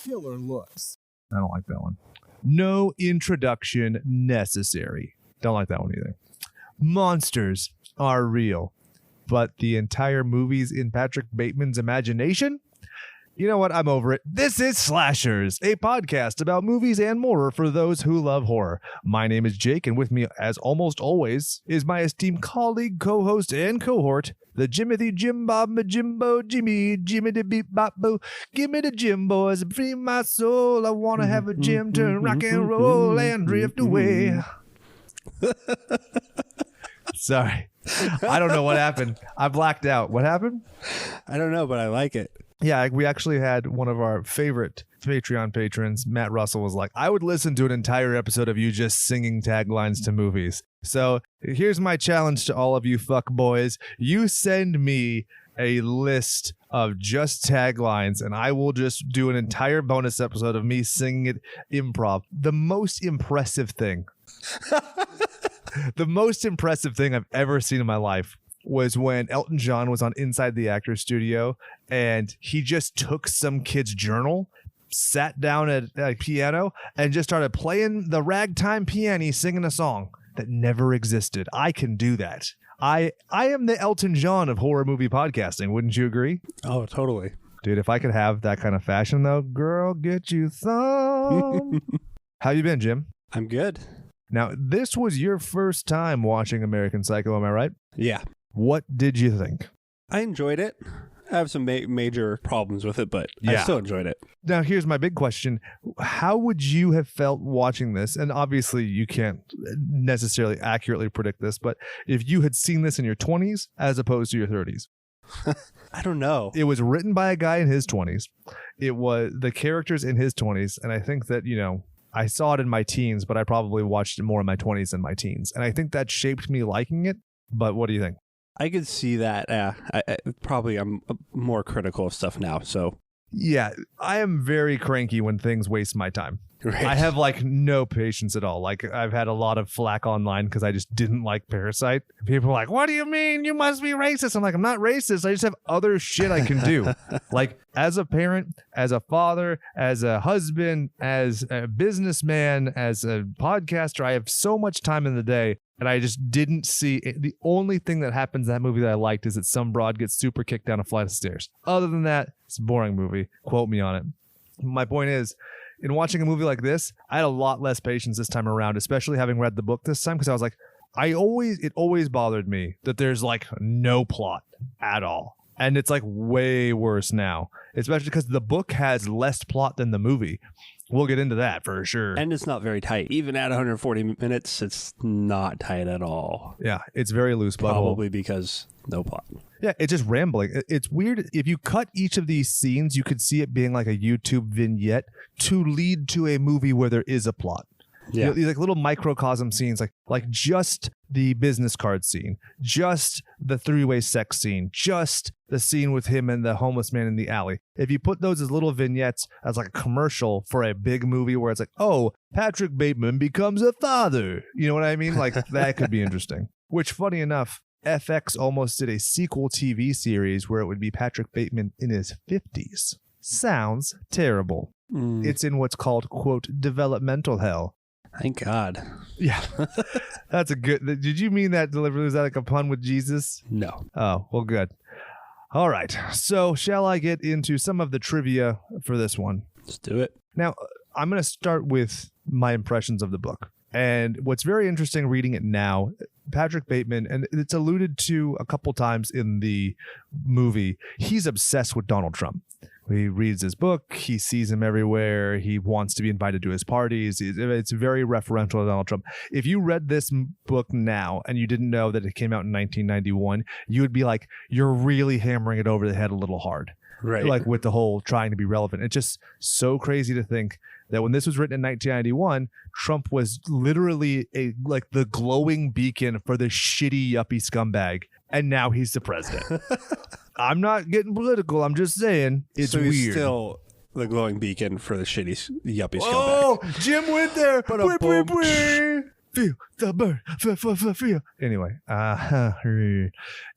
killer looks. I don't like that one. No introduction necessary. Don't like that one either. Monsters are real, but the entire movie's in Patrick Bateman's imagination? You know what? I'm over it. This is Slashers, a podcast about movies and more for those who love horror. My name is Jake, and with me, as almost always, is my esteemed colleague, co-host, and cohort, the Jimothy Jim Bob Majimbo Jimmy the Beep Bop Boo. Give me the Jim boys and free my soul. I want to have a Jim turn rock and roll and drift away. Sorry. I don't know what happened. I blacked out. What happened? I don't know, but I like it. Yeah, we actually had one of our favorite Patreon patrons, Matt Russell, was like, I would listen to an entire episode of you just singing taglines to movies. So here's my challenge to all of you fuck boys. You send me a list of just taglines, and I will just do an entire bonus episode of me singing it improv. The most impressive thing. The most impressive thing I've ever seen in my life was when Elton John was on Inside the Actors Studio, and he just took some kid's journal, sat down at a piano, and just started playing the ragtime piano, singing a song that never existed. I can do that. I am the Elton John of horror movie podcasting. Wouldn't you agree? Oh, totally. Dude, if I could have that kind of fashion, though, girl, get you some. How you been, Jim? I'm good. Now, this was your first time watching American Psycho, am I right? Yeah. What did you think? I enjoyed it. I have some major problems with it, but I still enjoyed it. Now, here's my big question. How would you have felt watching this? And obviously, you can't necessarily accurately predict this, but if you had seen this in your 20s as opposed to your 30s? I don't know. It was written by a guy in his 20s. It was the characters in his 20s. And I think that, I saw it in my teens, but I probably watched it more in my 20s than my teens. And I think that shaped me liking it. But what do you think? I could see that. I'm more critical of stuff now. So yeah, I am very cranky when things waste my time. Right. I have no patience at all. Like I've had a lot of flack online because I just didn't like Parasite. People are like, what do you mean? You must be racist. I'm like, I'm not racist. I just have other shit I can do. Like as a parent, as a father, as a husband, as a businessman, as a podcaster, I have so much time in the day. And I just didn't see it. The only thing that happens in that movie that I liked is that some broad gets super kicked down a flight of stairs. Other than that, it's a boring movie. Quote me on it. My point is, in watching a movie like this, I had a lot less patience this time around, especially having read the book this time, because I was like, it always bothered me that there's no plot at all. And it's way worse now, especially because the book has less plot than the movie. We'll get into that for sure. And it's not very tight. Even at 140 minutes, it's not tight at all. Yeah, it's very loose. Probably because no plot. Yeah, it's just rambling. It's weird. If you cut each of these scenes, you could see it being like a YouTube vignette to lead to a movie where there is a plot. Yeah. These little microcosm scenes, like just the business card scene, just the three-way sex scene, just the scene with him and the homeless man in the alley. If you put those as little vignettes as a commercial for a big movie where it's oh, Patrick Bateman becomes a father. You know what I mean? That could be interesting. Which, funny enough, FX almost did a sequel TV series where it would be Patrick Bateman in his 50s. Sounds terrible. It's in what's called, quote, developmental hell. Thank God. Yeah. That's a good... Did you mean that deliberately? Was that a pun with Jesus? No. Oh, well, good. All right. So shall I get into some of the trivia for this one? Let's do it. Now, I'm going to start with my impressions of the book. And what's very interesting reading it now, Patrick Bateman, and it's alluded to a couple times in the movie, he's obsessed with Donald Trump. He reads his book. He sees him everywhere. He wants to be invited to his parties. It's very referential to Donald Trump. If you read this book now and you didn't know that it came out in 1991, you would be like, you're really hammering it over the head a little hard. Right. With the whole trying to be relevant. It's just so crazy to think that when this was written in 1991, Trump was literally the glowing beacon for the shitty yuppie scumbag. And now he's the president. I'm not getting political. I'm just saying it's weird. He's still the glowing beacon for the shitty yuppie scumbag. Oh, Jim went there. feel the burn, feel. Anyway,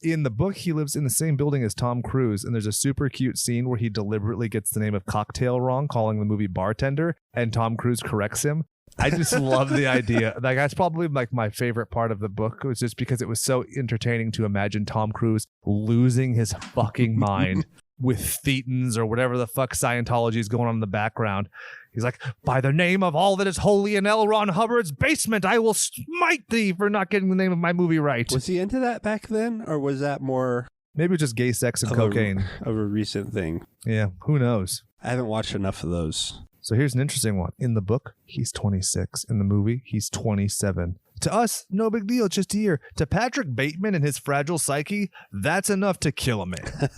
in the book, he lives in the same building as Tom Cruise, and there's a super cute scene where he deliberately gets the name of Cocktail wrong, calling the movie Bartender, and Tom Cruise corrects him. I just love the idea. Like, that's probably like my favorite part of the book. It was just because it was so entertaining to imagine Tom Cruise losing his fucking mind with thetans or whatever the fuck Scientology is going on in the background. He's like, by the name of all that is holy in L. Ron Hubbard's basement, I will smite thee for not getting the name of my movie right. Was he into that back then, or was that more maybe just gay sex and cocaine of a recent thing? Yeah, who knows? I haven't watched enough of those. So here's an interesting one. In the book, he's 26. In the movie, he's 27. To us, no big deal, just a year. To Patrick Bateman and his fragile psyche, that's enough to kill a man.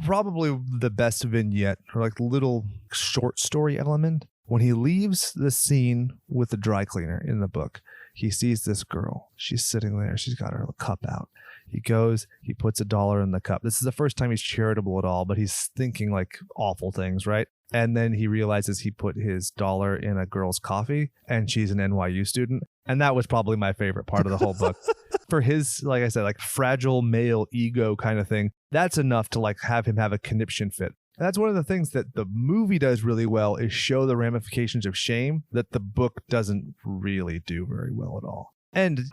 Probably the best vignette, or like little short story element. When he leaves the scene with the dry cleaner in the book, he sees this girl. She's sitting there. She's got her cup out. He goes, he puts $1 in the cup. This is the first time he's charitable at all, but he's thinking like awful things, right? And then he realizes he put his dollar in a girl's coffee, and she's an NYU student. And that was probably my favorite part of the whole book. For his, like I said, like fragile male ego kind of thing, that's enough to like have him have a conniption fit. And that's one of the things that the movie does really well, is show the ramifications of shame that the book doesn't really do very well at all. And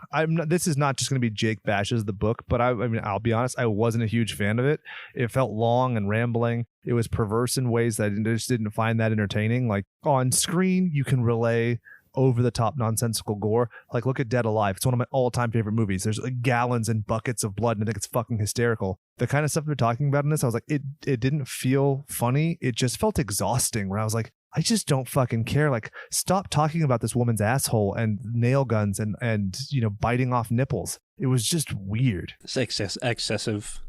this is not just going to be Jake bashes the book, but I mean, I'll be honest, I wasn't a huge fan of it. It felt long and rambling. It was perverse in ways that I just didn't find that entertaining. Like, on screen, you can relay over-the-top nonsensical gore. Like, look at Dead Alive. It's one of my all-time favorite movies. There's like gallons and buckets of blood, and I think it's fucking hysterical. The kind of stuff they're talking about in this, I was like, it didn't feel funny. It just felt exhausting, where I was like, I just don't fucking care. Like, stop talking about this woman's asshole and nail guns and you know, biting off nipples. It was just weird. It's excessive.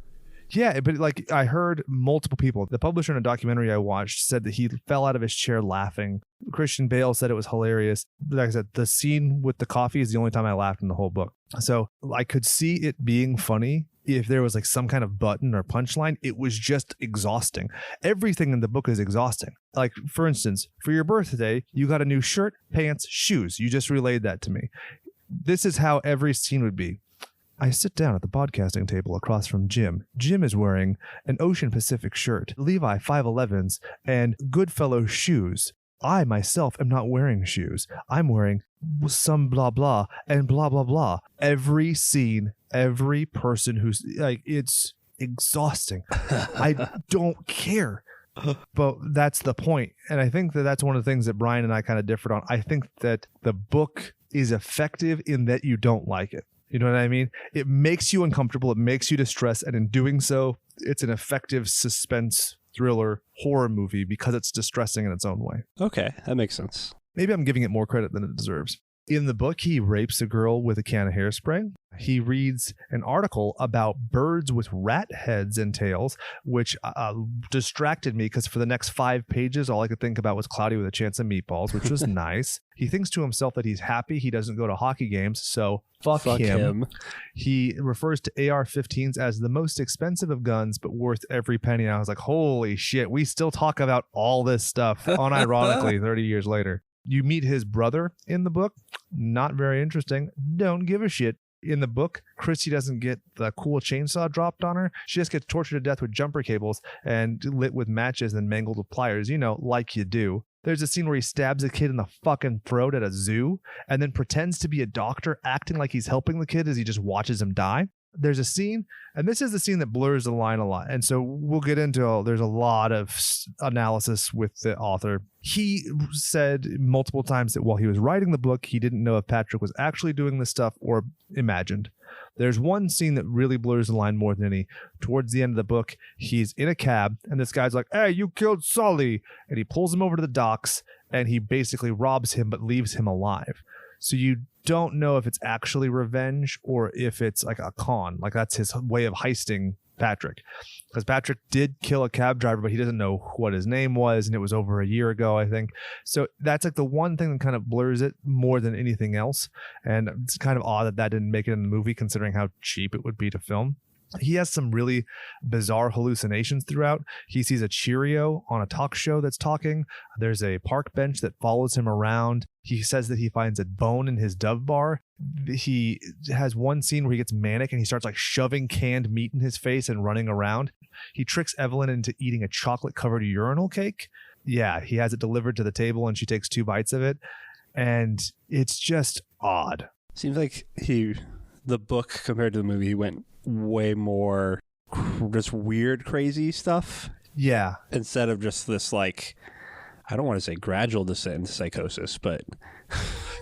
Yeah, but like, I heard multiple people. The publisher in a documentary I watched said that he fell out of his chair laughing. Christian Bale said it was hilarious. Like I said, the scene with the coffee is the only time I laughed in the whole book. So I could see it being funny if there was like some kind of button or punchline. It was just exhausting. Everything in the book is exhausting. Like, for instance, for your birthday, you got a new shirt, pants, shoes. You just relayed that to me. This is how every scene would be. I sit down at the podcasting table across from Jim. Jim is wearing an Ocean Pacific shirt, Levi 511s, and Goodfellow shoes. I myself am not wearing shoes. I'm wearing some blah blah and blah blah blah. Every scene, every person who's like, it's exhausting. I don't care. But that's the point. And I think that that's one of the things that Brian and I kind of differed on. I think that the book is effective in that you don't like it. You know what I mean? It makes you uncomfortable. It makes you distressed. And in doing so, it's an effective suspense thriller horror movie because it's distressing in its own way. Okay, that makes sense. Maybe I'm giving it more credit than it deserves. In the book, he rapes a girl with a can of hairspray. He reads an article about birds with rat heads and tails, which distracted me because for the next 5 pages, all I could think about was Cloudy with a Chance of Meatballs, which was nice. He thinks to himself that he's happy he doesn't go to hockey games, so fuck him. He refers to AR-15s as the most expensive of guns, but worth every penny. And I was like, holy shit, we still talk about all this stuff, unironically, 30 years later. You meet his brother in the book. Not very interesting. Don't give a shit. In the book, Chrissy doesn't get the cool chainsaw dropped on her. She just gets tortured to death with jumper cables and lit with matches and mangled with pliers, you know, like you do. There's a scene where he stabs a kid in the fucking throat at a zoo and then pretends to be a doctor, acting like he's helping the kid as he just watches him die. There's a scene, and this is the scene that blurs the line a lot. And so we'll get into, there's a lot of analysis with the author. He said multiple times that while he was writing the book, he didn't know if Patrick was actually doing this stuff or imagined. There's one scene that really blurs the line more than any. Towards the end of the book, he's in a cab, and this guy's like, hey, you killed Sully. And he pulls him over to the docks, and he basically robs him but leaves him alive. So you don't know if it's actually revenge or if it's like a con. Like, that's his way of heisting Patrick. Because Patrick did kill a cab driver, but he doesn't know what his name was, and it was over a year ago, I think. So that's like the one thing that kind of blurs it more than anything else. And it's kind of odd that that didn't make it in the movie, considering how cheap it would be to film. He has some really bizarre hallucinations throughout. He sees a Cheerio on a talk show that's talking. There's a park bench that follows him around. He says that he finds a bone in his Dove bar. He has one scene where he gets manic and he starts like shoving canned meat in his face and running around. He tricks Evelyn into eating a chocolate-covered urinal cake. Yeah, he has it delivered to the table and she takes 2 bites of it. And it's just odd. Seems like the book compared to the movie, he went way more just weird, crazy stuff. Yeah. Instead of just this, like, I don't want to say gradual descent into psychosis, but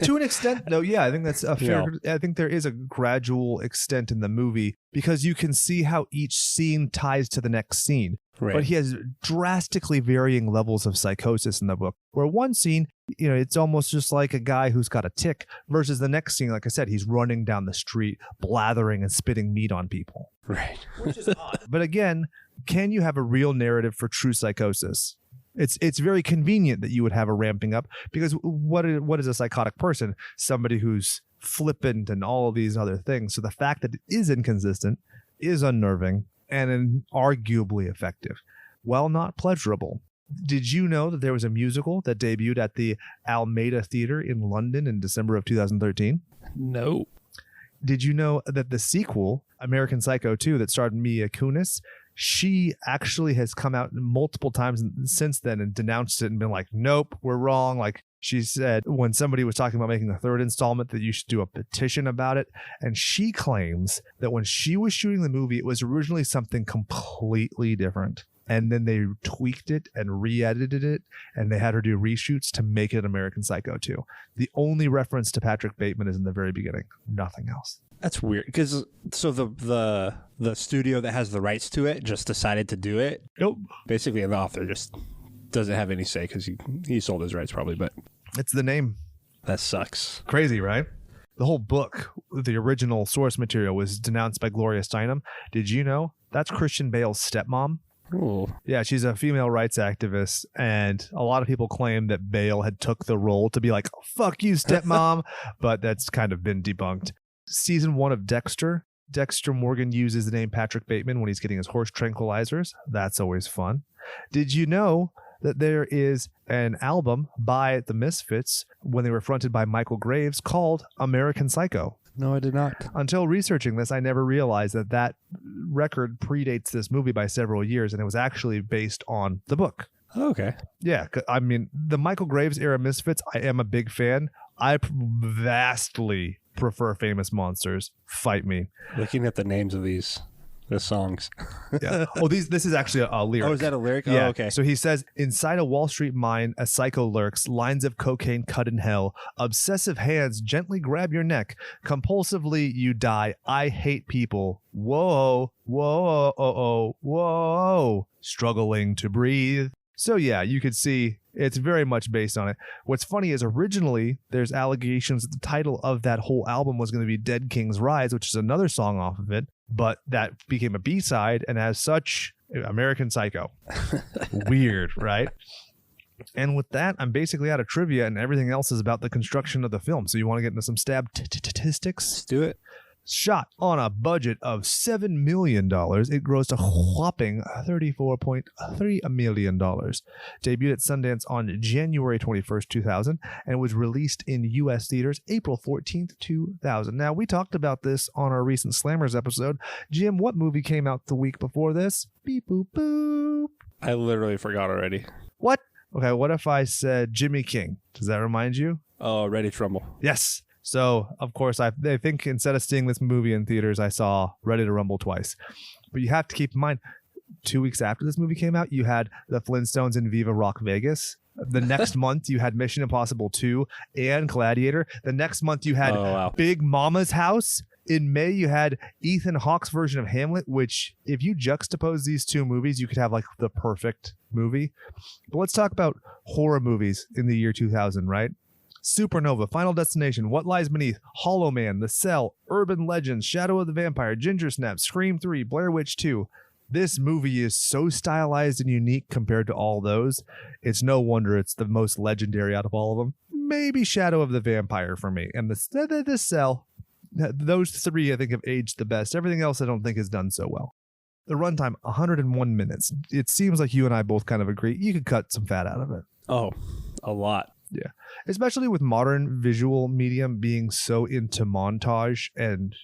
to an extent, though, yeah, I think that's a fair. I think there is a gradual extent in the movie because you can see how each scene ties to the next scene. Right. But he has drastically varying levels of psychosis in the book. Where one scene, it's almost just like a guy who's got a tic, versus the next scene, like I said, he's running down the street, blathering and spitting meat on people. Right. Which is odd. But again, can you have a real narrative for true psychosis? It's very convenient that you would have a ramping up because what is a psychotic person? Somebody who's flippant and all of these other things. So the fact that it is inconsistent is unnerving and arguably effective, while not pleasurable. Did you know that there was a musical that debuted at the Almeida Theatre in London in December of 2013? No. Did you know that the sequel, American Psycho 2, that starred Mila Kunis, she actually has come out multiple times since then and denounced it and been like, nope, we're wrong. Like she said when somebody was talking about making a 3rd installment that you should do a petition about it. And she claims that when she was shooting the movie, it was originally something completely different. And then they tweaked it and re-edited it, and they had her do reshoots to make it American Psycho 2. The only reference to Patrick Bateman is in the very beginning. Nothing else. That's weird because so the studio that has the rights to it just decided to do it. Nope. Basically, the author just doesn't have any say because he sold his rights probably, but it's the name. That sucks. Crazy, right? The whole book, the original source material, was denounced by Gloria Steinem. Did you know that's Christian Bale's stepmom? Ooh. Yeah, she's a female rights activist, and a lot of people claim that Bale had took the role to be like, fuck you, stepmom, but that's kind of been debunked. Season 1 of Dexter Morgan uses the name Patrick Bateman when he's getting his horse tranquilizers. That's always fun. Did you know that there is an album by the Misfits when they were fronted by Michael Graves called American Psycho? No, I did not. Until researching this, I never realized that record predates this movie by several years, and it was actually based on the book. Oh, okay. Yeah, I mean, the Michael Graves era Misfits, I am a big fan. I vastly prefer Famous Monsters. Fight me. Looking at the names of the songs. Yeah. Oh, this is actually a lyric. Oh, is that a lyric? Yeah. Oh, okay. So he says, inside a Wall Street mine, a psycho lurks, lines of cocaine cut in hell, obsessive hands gently grab your neck, compulsively you die, I hate people, whoa, whoa, whoa, whoa, struggling to breathe. So yeah, you could see it's very much based on it. What's funny is originally there's allegations that the title of that whole album was going to be Dead King's Rise, which is another song off of it, but that became a B-side, and as such, American Psycho. Weird, right? And with that, I'm basically out of trivia, and everything else is about the construction of the film. So you want to get into some statistics? Let's do it. Shot on a budget of $7 million, it grossed a whopping $34.3 million. Debuted at Sundance on January 21st, 2000, and was released in U.S. theaters April 14th, 2000. Now, we talked about this on our recent Slammers episode. Jim, what movie came out the week before this? Beep, boop, boop. I literally forgot already. What? Okay, what if I said Jimmy King? Does that remind you? Oh, Ready to Rumble. Yes. So, of course, I think instead of seeing this movie in theaters, I saw Ready to Rumble twice. But you have to keep in mind, 2 weeks after this movie came out, you had the Flintstones in Viva Rock Vegas. The next month, you had Mission Impossible 2 and Gladiator. The next month, you had Big Mama's House. In May, you had Ethan Hawke's version of Hamlet, which, if you juxtapose these two movies, you could have like the perfect movie. But let's talk about horror movies in the year 2000, right? Supernova, Final Destination, What Lies Beneath, Hollow Man, The Cell, Urban Legends, Shadow of the Vampire, Ginger Snap, Scream 3, Blair Witch 2. This movie is so stylized and unique compared to all those. It's no wonder it's the most legendary out of all of them. Maybe Shadow of the Vampire for me. And the Cell, Those three, I think, have aged the best. Everything else, I don't think, has done so well. The runtime, 101 minutes. It seems like you and I both kind of agree. You could cut some fat out of it. Oh, a lot. Yeah. Especially with modern visual medium being so into montage and,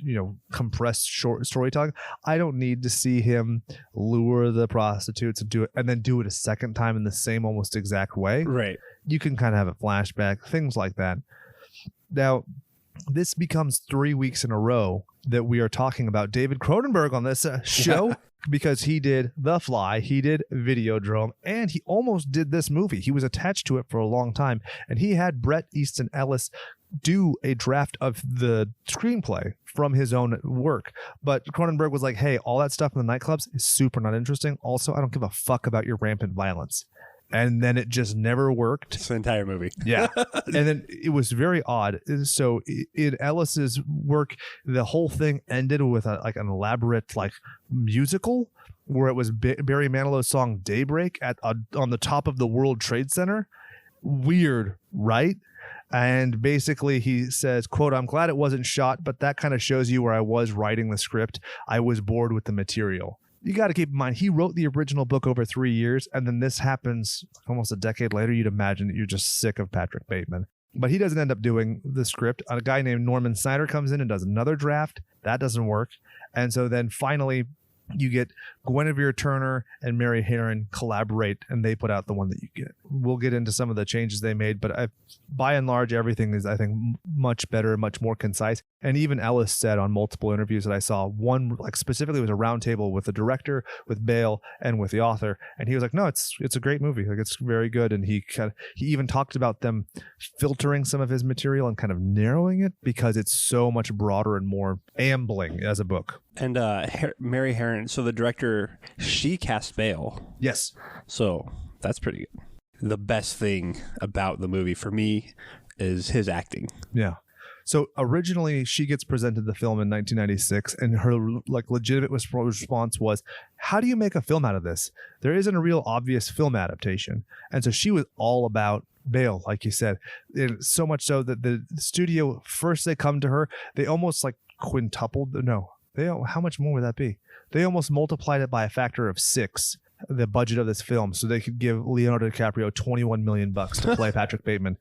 compressed short storytelling. I don't need to see him lure the prostitutes and do it and then do it a second time in the same almost exact way. Right. You can kind of have a flashback, things like that. Now, this becomes 3 weeks in a row that we are talking about David Cronenberg on this show. Because he did The Fly, he did Videodrome, and he almost did this movie. He was attached to it for a long time, and he had Bret Easton Ellis do a draft of the screenplay from his own work. But Cronenberg was like, hey, all that stuff in the nightclubs is super not interesting. Also, I don't give a fuck about your rampant violence. And then it just never worked. It's the entire movie. Yeah. And then it was very odd. So in Ellis's work, the whole thing ended with an elaborate musical where it was Barry Manilow's song Daybreak on the top of the World Trade Center. Weird, right? And basically he says, quote, I'm glad it wasn't shot, but that kind of shows you where I was writing the script. I was bored with the material. You got to keep in mind, he wrote the original book over 3 years, and then this happens almost a decade later. You'd imagine that you're just sick of Patrick Bateman. But he doesn't end up doing the script. A guy named Norman Snyder comes in and does another draft. That doesn't work. And so then finally, you get Guinevere Turner and Mary Herron collaborate, and they put out the one that you get. We'll get into some of the changes they made, but by and large, everything is, I think, much better, much more concise. And even Ellis said on multiple interviews that I saw, one specifically was a roundtable with the director, with Bale, and with the author, and he was like, "No, it's a great movie. It's very good." And he even talked about them filtering some of his material and kind of narrowing it because it's so much broader and more ambling as a book. And Mary Herron, so the director, she cast Bale. Yes. So that's pretty good. The best thing about the movie for me is his acting. Yeah. So originally she gets presented the film in 1996, and her legitimate response was, how do you make a film out of this? There isn't a real obvious film adaptation. And so she was all about Bale, like you said. So much so that the studio, first they come to her, they almost quintupled. No, how much more would that be? They almost multiplied it by a factor of 6, the budget of this film, so they could give Leonardo DiCaprio $21 million to play Patrick Bateman.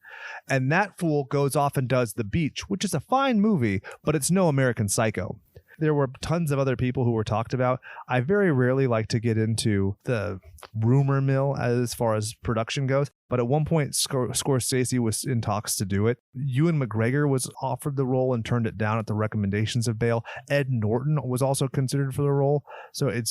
And that fool goes off and does The Beach, which is a fine movie, but it's no American Psycho. There were tons of other people who were talked about. I very rarely like to get into the rumor mill as far as production goes, but at one point Scorsese was in talks to do it. Ewan McGregor was offered the role and turned it down at the recommendations of Bale. Ed Norton was also considered for the role. So it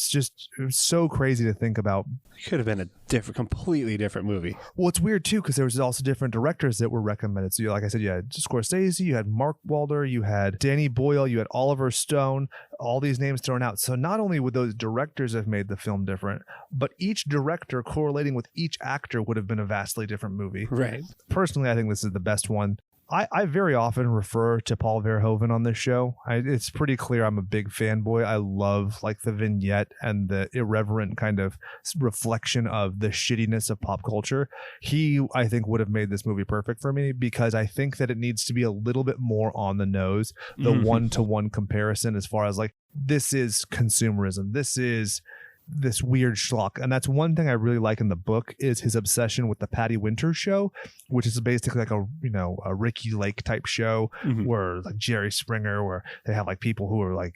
was so crazy to think about. It could have been a completely different movie. Well, it's weird too, because there was also different directors that were recommended. So like I said, you had Scorsese, you had Mark Wahlberg, you had Danny Boyle, you had Oliver Stone, all these names thrown out. So not only would those directors have made the film different, but each director correlating with each actor would have been a vastly different movie. Right. Personally, I think this is the best one. I very often refer to Paul Verhoeven on this show. It's pretty clear I'm a big fanboy. I love the vignette and the irreverent kind of reflection of the shittiness of pop culture. He, I think, would have made this movie perfect for me because I think that it needs to be a little bit more on the nose. The one-to-one comparison as far as this is consumerism. This is this weird schlock. And that's one thing I really like in the book is his obsession with the Patty Winters show, which is basically a Ricky Lake type show where Jerry Springer, where they have people who are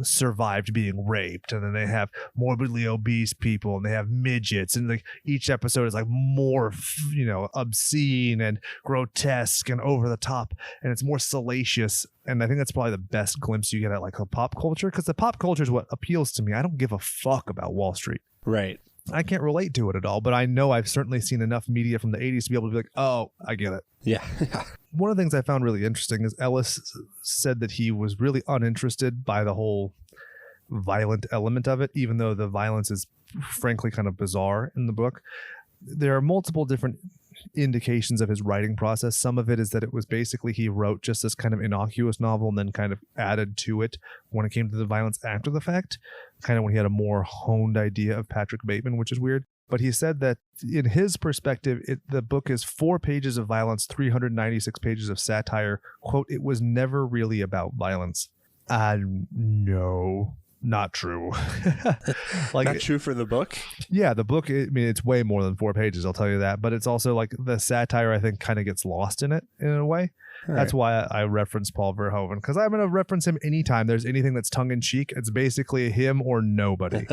survived being raped, and then they have morbidly obese people, and they have midgets, and each episode is more obscene and grotesque and over the top, and it's more salacious. And I think that's probably the best glimpse you get at a pop culture, because the pop culture is what appeals to me. I don't give a fuck about Wall Street. Right. I can't relate to it at all, but I know I've certainly seen enough media from the 80s to be able to be oh, I get it. Yeah. One of the things I found really interesting is Ellis said that he was really uninterested by the whole violent element of it, even though the violence is frankly kind of bizarre in the book. There are multiple different indications of his writing process. Some of it is that it was basically he wrote just this kind of innocuous novel and then kind of added to it when it came to the violence after the fact, kind of when he had a more honed idea of Patrick Bateman, which is weird. But he said that in his perspective, the book is 4 pages of violence, 396 pages of satire. Quote, it was never really about violence. No, not true. Like, not true for the book? Yeah, the book, I mean, it's way more than 4 pages, I'll tell you that. But it's also like the satire, I think, kind of gets lost in it in a way. That's why I reference Paul Verhoeven, because I'm going to reference him anytime there's anything that's tongue-in-cheek. It's basically him or nobody.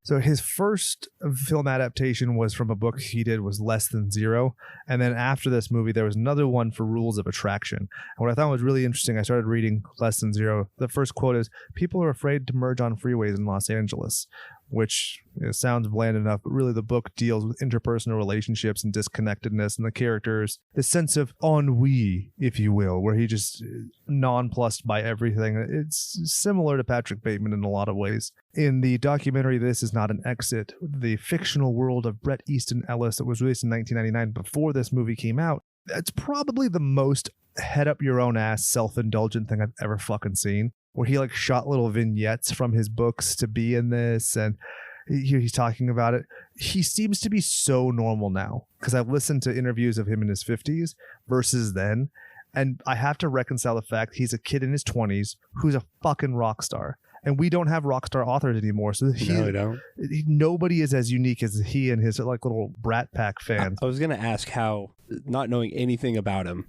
So his first film adaptation was from a book he did was Less Than Zero. And then after this movie, there was another one for Rules of Attraction. And what I thought was really interesting, I started reading Less Than Zero. The first quote is, "People are afraid to merge on freeways in Los Angeles," which sounds bland enough, but really the book deals with interpersonal relationships and disconnectedness and the characters, the sense of ennui, if you will, where he just nonplussed by everything. It's similar to Patrick Bateman in a lot of ways. In the documentary This Is Not an Exit, the fictional world of Bret Easton Ellis that was released in 1999 before this movie came out, that's probably the most head up your own ass self-indulgent thing I've ever fucking seen, where he like shot little vignettes from his books to be in this, and he's talking about it. He seems to be so normal now, because I've listened to interviews of him in his 50s versus then, and I have to reconcile the fact he's a kid in his 20s who's a fucking rock star. And we don't have rock star authors anymore, so no, we don't. Nobody is as unique as he and his like little Brat Pack fans. I was gonna ask how, not knowing anything about him,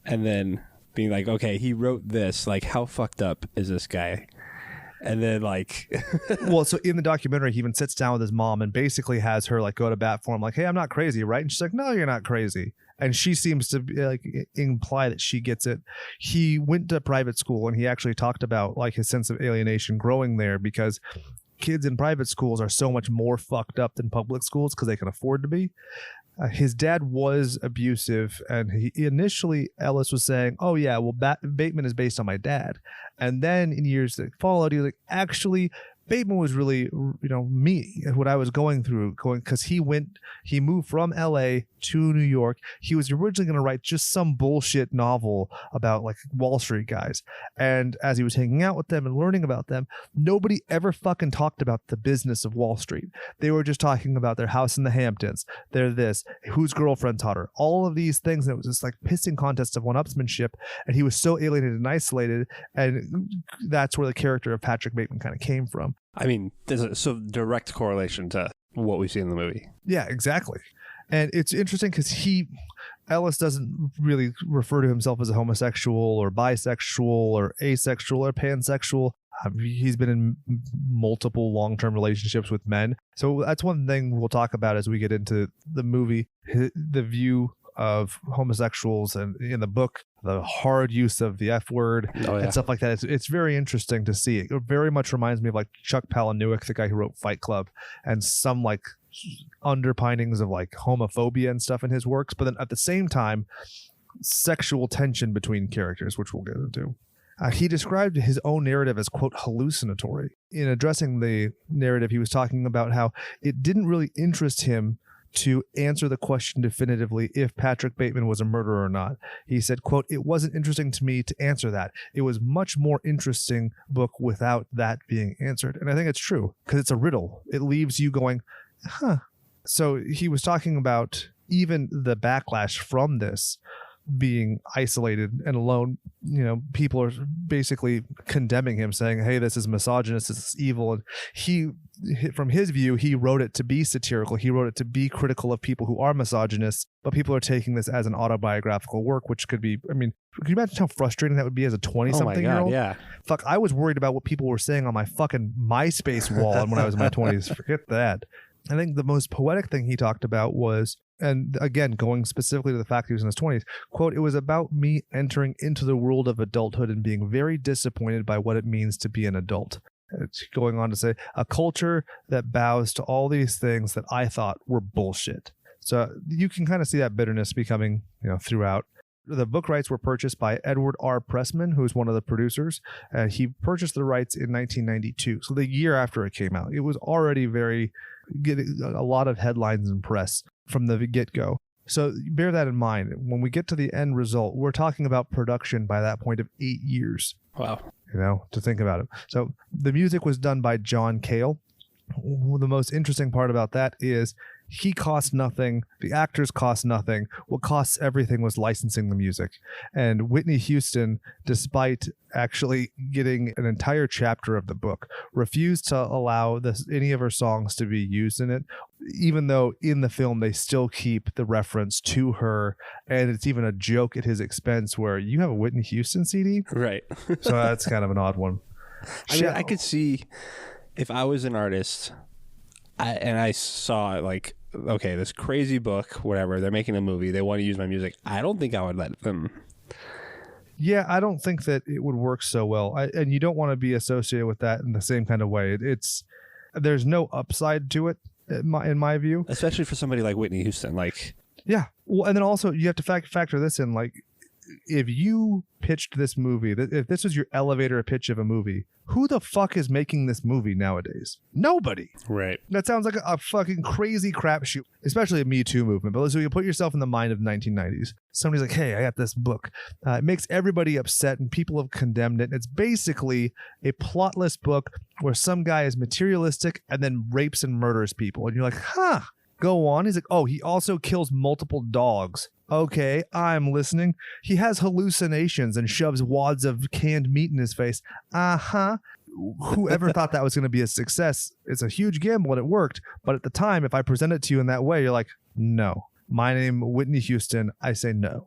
and then being like, okay, he wrote this, like, how fucked up is this guy? And then like well, so in the documentary he even sits down with his mom and basically has her like go to bat for him, like, hey, I'm not crazy, right? And she's like, no, you're not crazy. And she seems to like imply that she gets it. He went to private school, and he actually talked about like his sense of alienation growing there, because kids in private schools are so much more fucked up than public schools because they can afford to be. His dad was abusive, and he initially, Ellis was saying, oh yeah, well, Bateman is based on my dad. And then in years that followed, he was like, actually, Bateman was really, me, what I was going through, because he moved from LA to New York. He was originally going to write just some bullshit novel about like Wall Street guys. And as he was hanging out with them and learning about them, nobody ever fucking talked about the business of Wall Street. They were just talking about their house in the Hamptons, their this, whose girlfriend taught her, all of these things. And it was this like pissing contest of one-upsmanship. And he was so alienated and isolated. And that's where the character of Patrick Bateman kind of came from. I mean, there's a so direct correlation to what we see in the movie. Yeah, exactly. And it's interesting because Ellis doesn't really refer to himself as a homosexual or bisexual or asexual or pansexual. He's been in multiple long-term relationships with men. So that's one thing we'll talk about as we get into the movie, the view of homosexuals, and in the book, the hard use of the F word and stuff like that. It's very interesting to see. It very much reminds me of like Chuck Palahniuk, the guy who wrote Fight Club, and some like underpinnings of like homophobia and stuff in his works. But then at the same time, sexual tension between characters, which we'll get into. He described his own narrative as, quote, hallucinatory. In addressing the narrative, he was talking about how it didn't really interest him to answer the question definitively if Patrick Bateman was a murderer or not. He said, quote, it wasn't interesting to me to answer that. It was much more interesting book without that being answered. And I think it's true, because it's a riddle. It leaves you going, huh. So he was talking about even the backlash from this being isolated and alone. People are basically condemning him, saying, hey, this is misogynist, this is evil. And from his view, he wrote it to be satirical. He wrote it to be critical of people who are misogynists, but people are taking this as an autobiographical work, which could be, I mean, can you imagine how frustrating that would be as a 20-something-year-old? Yeah. Fuck, I was worried about what people were saying on my fucking MySpace wall when I was in my 20s. Forget that. I think the most poetic thing he talked about was, and again, going specifically to the fact he was in his 20s, quote, it was about me entering into the world of adulthood and being very disappointed by what it means to be an adult. It's going on to say, a culture that bows to all these things that I thought were bullshit. So you can kind of see that bitterness becoming, throughout. The book rights were purchased by Edward R. Pressman, who was one of the producers. He purchased the rights in 1992, so the year after it came out. It was already getting a lot of headlines and press from the get-go. So bear that in mind. When we get to the end result, we're talking about production by that point of 8 years. Wow. To think about it. So the music was done by John Cale. The most interesting part about that is He cost nothing. The actors cost nothing. What costs everything was licensing the music. And Whitney Houston, despite actually getting an entire chapter of the book, refused to allow any of her songs to be used in it, even though in the film they still keep the reference to her, and it's even a joke at his expense where you have a Whitney Houston CD? Right. So that's kind of an odd one. I mean, I could see if I was an artist and I saw like, okay, this crazy book, whatever, they're making a movie, they want to use my music. I don't think I would let them. Yeah, I don't think that it would work so well. And you don't want to be associated with that in the same kind of way. There's no upside to it, in my view. Especially for somebody like Whitney Houston. Like, yeah. Well, and then also you have to factor this in. Like, if you pitched this movie, if this was your elevator pitch of a movie, who the fuck is making this movie nowadays? Nobody. Right. That sounds like a fucking crazy crapshoot, especially a Me Too movement. But so you put yourself in the mind of 1990s. Somebody's like, hey, I got this book. It makes everybody upset and people have condemned it. It's basically a plotless book where some guy is materialistic and then rapes and murders people. And you're like, huh, go on. He's like, oh, he also kills multiple dogs. Okay, I'm listening. He has hallucinations and shoves wads of canned meat in his face. Whoever thought that was going to be a success? It's a huge gamble and it worked. But at the time, if I present it to you in that way, you're like, no. My name, Whitney Houston. I say no.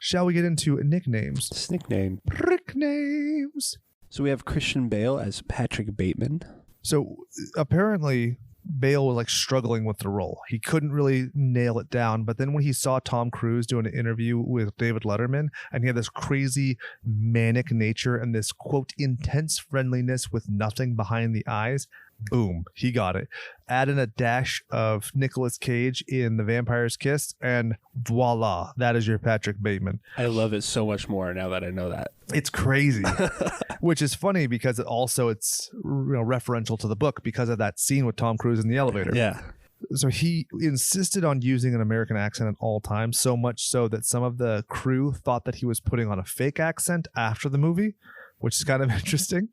Shall we get into nicknames? Nickname. Nicknames. So we have Christian Bale as Patrick Bateman. So apparently Bale was like struggling with the role. He couldn't really nail it down. But then when he saw Tom Cruise doing an interview with David Letterman, and he had this crazy manic nature and this, quote, intense friendliness with nothing behind the eyes, boom, he got it. Add in a dash of Nicolas Cage in The Vampire's Kiss, and voila, that is your Patrick Bateman. I love it so much more now that I know that. It's crazy. Which is funny because it's referential to the book because of that scene with Tom Cruise in the elevator. Yeah. So he insisted on using an American accent at all times, so much so that some of the crew thought that he was putting on a fake accent after the movie, which is kind of interesting.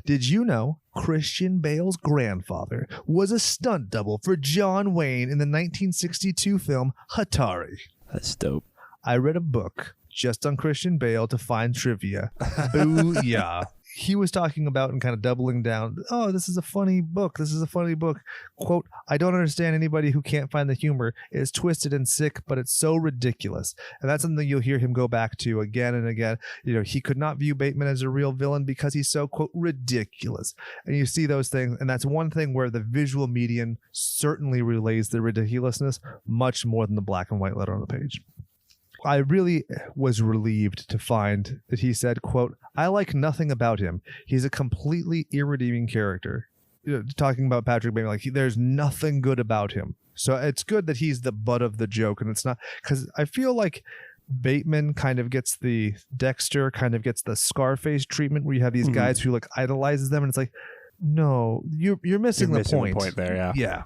Did you know Christian Bale's grandfather was a stunt double for John Wayne in the 1962 film Hatari? That's dope. I read a book just on Christian Bale to find trivia. Booyah. He was talking about and kind of doubling down. Oh, this is a funny book. This is a funny book. Quote, I don't understand anybody who can't find the humor. It is twisted and sick, but it's so ridiculous. And that's something you'll hear him go back to again and again. You know, he could not view Bateman as a real villain because he's so, quote, ridiculous. And you see those things. And that's one thing where the visual medium certainly relays the ridiculousness much more than the black and white letter on the page. I really was relieved to find that he said, quote, I like nothing about him. He's a completely irredeeming character. You know, talking about Patrick Bateman, like there's nothing good about him. So it's good that he's the butt of the joke. And it's not, because I feel like Bateman kind of gets the Dexter, kind of gets the Scarface treatment where you have these guys who like idolizes them. And it's like, no, you're missing the point. The point there, yeah. Yeah.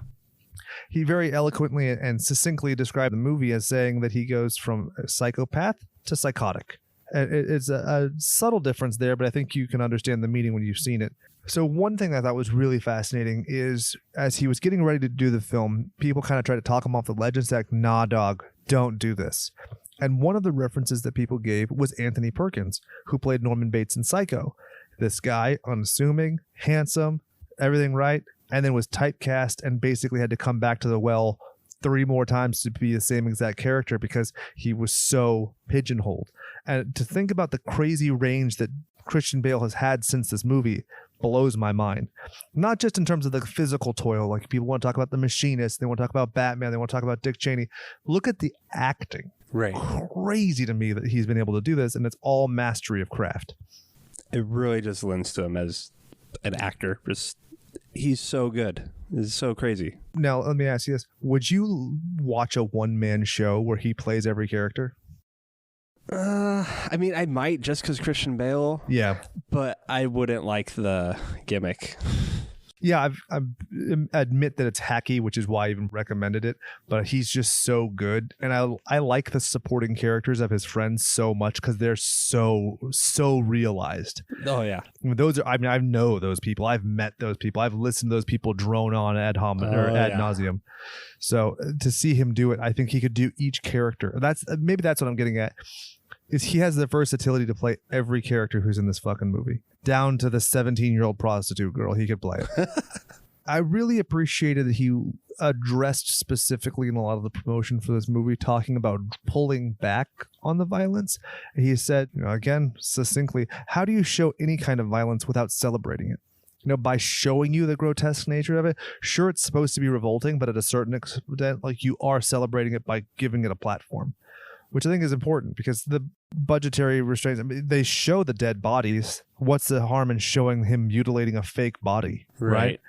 He very eloquently and succinctly described the movie as saying that he goes from a psychopath to psychotic. It's a subtle difference there, but I think you can understand the meaning when you've seen it. So one thing I thought was really fascinating is as he was getting ready to do the film, people kind of tried to talk him off the ledge and say, nah, dog, don't do this. And one of the references that people gave was Anthony Perkins, who played Norman Bates in Psycho. This guy, unassuming, handsome, everything right, and then was typecast and basically had to come back to the well 3 more times to be the same exact character because he was so pigeonholed. And to think about the crazy range that Christian Bale has had since this movie blows my mind. Not just in terms of the physical toil, like people want to talk about The Machinist, they want to talk about Batman, they want to talk about Dick Cheney. Look at the acting. Right. Crazy to me that he's been able to do this, and it's all mastery of craft. It really just lends to him as an actor. He's so good. It's so crazy. Now, let me ask you this. Would you watch a one-man show where he plays every character? I mean, I might just because Christian Bale. Yeah. But I wouldn't like the gimmick. Yeah, I admit that it's hacky, which is why I even recommended it. But he's just so good, and I like the supporting characters of his friends so much because they're so realized. Oh yeah, I know those people. I've met those people. I've listened to those people drone on ad nauseum. So to see him do it, I think he could do each character. That's what I'm getting at. Is he has the versatility to play every character who's in this fucking movie, down to the 17-year-old prostitute girl. He could play it. I really appreciated that he addressed specifically in a lot of the promotion for this movie, talking about pulling back on the violence. He said, again, succinctly, how do you show any kind of violence without celebrating it? By showing you the grotesque nature of it. Sure, it's supposed to be revolting, but at a certain extent, like, you are celebrating it by giving it a platform, which I think is important because the budgetary restraints, they show the dead bodies. What's the harm in showing him mutilating a fake body? Right.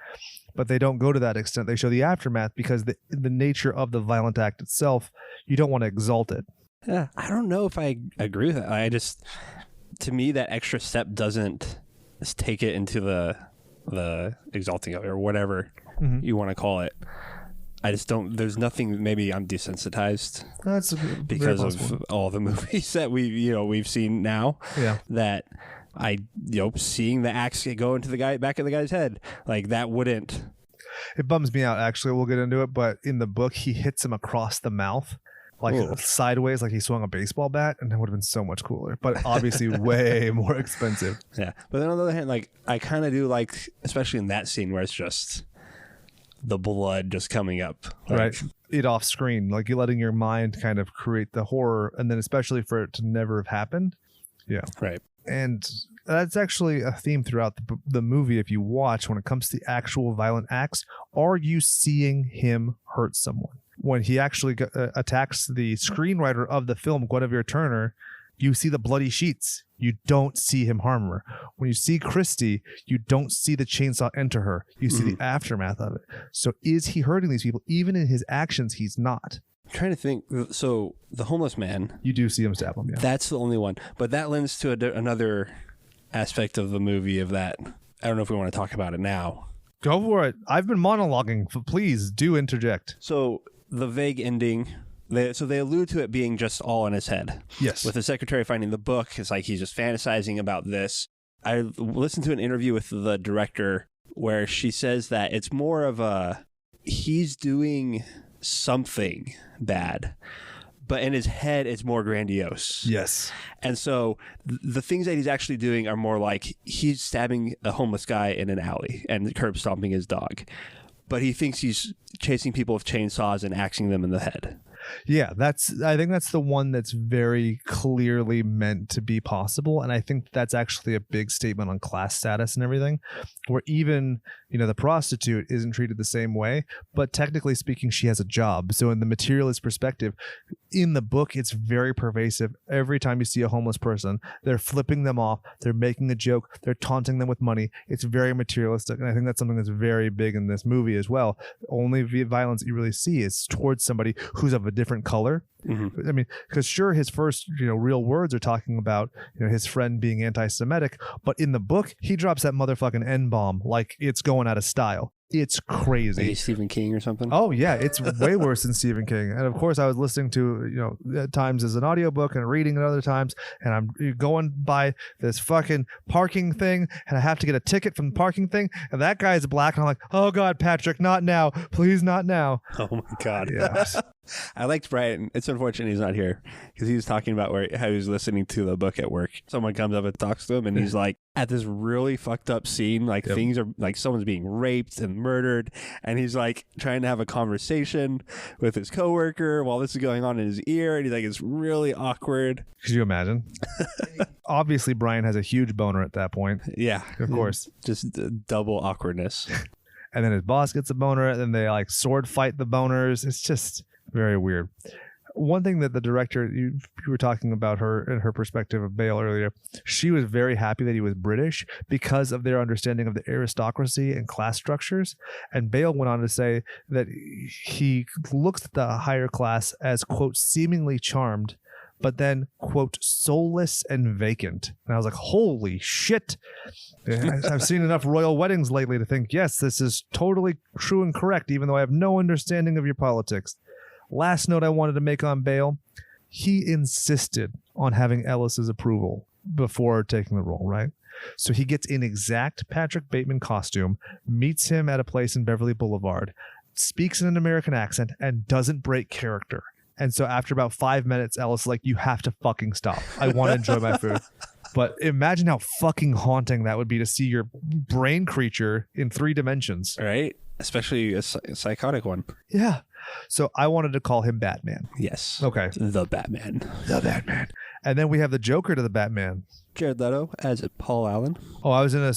But they don't go to that extent. They show the aftermath because the nature of the violent act itself, you don't want to exalt it. Yeah, I don't know if I agree with that. To me, that extra step doesn't take it into the exalting of it or whatever you want to call it. I just don't. There's nothing. Maybe I'm desensitized. That's because of all the movies that we've seen now. Yeah. That seeing the axe go into the back of the guy's head, like, that wouldn't. It bums me out. Actually, we'll get into it. But in the book, he hits him across the mouth, like sideways, like he swung a baseball bat, and that would have been so much cooler. But obviously, way more expensive. Yeah. But then on the other hand, like, I kind of do like, especially in that scene where it's just the blood just coming up, right? It off screen, like, you're letting your mind kind of create the horror, and then especially for it to never have happened. Yeah, right. And that's actually a theme throughout the movie. If you watch, when it comes to the actual violent acts, are you seeing him hurt someone? When he actually attacks the screenwriter of the film, Guinevere Turner, you see the bloody sheets. You don't see him harm her. When you see Christy, you don't see the chainsaw enter her. You see the aftermath of it. So is he hurting these people? Even in his actions, he's not. I'm trying to think. So the homeless man, you do see him stab him. Yeah, that's the only one. But that lends to another aspect of the movie of that. I don't know if we want to talk about it now. Go for it. I've been monologuing. Please do interject. So the vague ending. They allude to it being just all in his head. Yes. With the secretary finding the book, it's like he's just fantasizing about this. I listened to an interview with the director where she says that it's more of he's doing something bad, but in his head it's more grandiose. Yes. And so the things that he's actually doing are more like he's stabbing a homeless guy in an alley and curb stomping his dog. But he thinks he's chasing people with chainsaws and axing them in the head. Yeah, I think that's the one that's very clearly meant to be possible. And I think that's actually a big statement on class status and everything, where even, the prostitute isn't treated the same way, but technically speaking, she has a job. So in the materialist perspective, in the book, it's very pervasive. Every time you see a homeless person, they're flipping them off. They're making a joke. They're taunting them with money. It's very materialistic. And I think that's something that's very big in this movie as well. Only violence you really see is towards somebody who's of a different color. I mean, because sure, his first real words are talking about his friend being anti-Semitic, but in the book he drops that motherfucking N-bomb like it's going out of style. It's crazy. Maybe Stephen King or something. Oh yeah, it's way worse than Stephen King. And of course I was listening to at times as an audiobook and reading at other times, and I'm going by this fucking parking thing, and I have to get a ticket from the parking thing, and that guy is black, and I'm like, oh God, Patrick, not now, please, not now. Oh my God. Yeah. I liked Brian. It's unfortunate he's not here because he was talking about how he was listening to the book at work. Someone comes up and talks to him, and he's like, at this really fucked up scene, like things are like someone's being raped and murdered, and he's like trying to have a conversation with his coworker while this is going on in his ear, and he's like, it's really awkward. Could you imagine? Obviously, Brian has a huge boner at that point. Yeah, of course, just double awkwardness. And then his boss gets a boner, and then they like sword fight the boners. It's just very weird. One thing that the director, you were talking about her and her perspective of Bale earlier, she was very happy that he was British because of their understanding of the aristocracy and class structures. And Bale went on to say that he looks at the higher class as, quote, seemingly charmed but then, quote, soulless and vacant. And I was like, holy shit. I've seen enough royal weddings lately to think, yes, this is totally true and correct, even though I have no understanding of your politics. Last note I wanted to make on Bale, he insisted on having Ellis's approval before taking the role, right? So he gets in exact Patrick Bateman costume, meets him at a place in Beverly Boulevard, speaks in an American accent, and doesn't break character. And so after about 5 minutes, Ellis is like, you have to fucking stop. I want to enjoy my food. But imagine how fucking haunting that would be to see your brain creature in 3 dimensions. Right? Especially a psychotic one. Yeah. So I wanted to call him Batman. Yes. Okay. The Batman. The Batman. And then we have the Joker to the Batman. Jared Leto as Paul Allen. Oh, I was in a...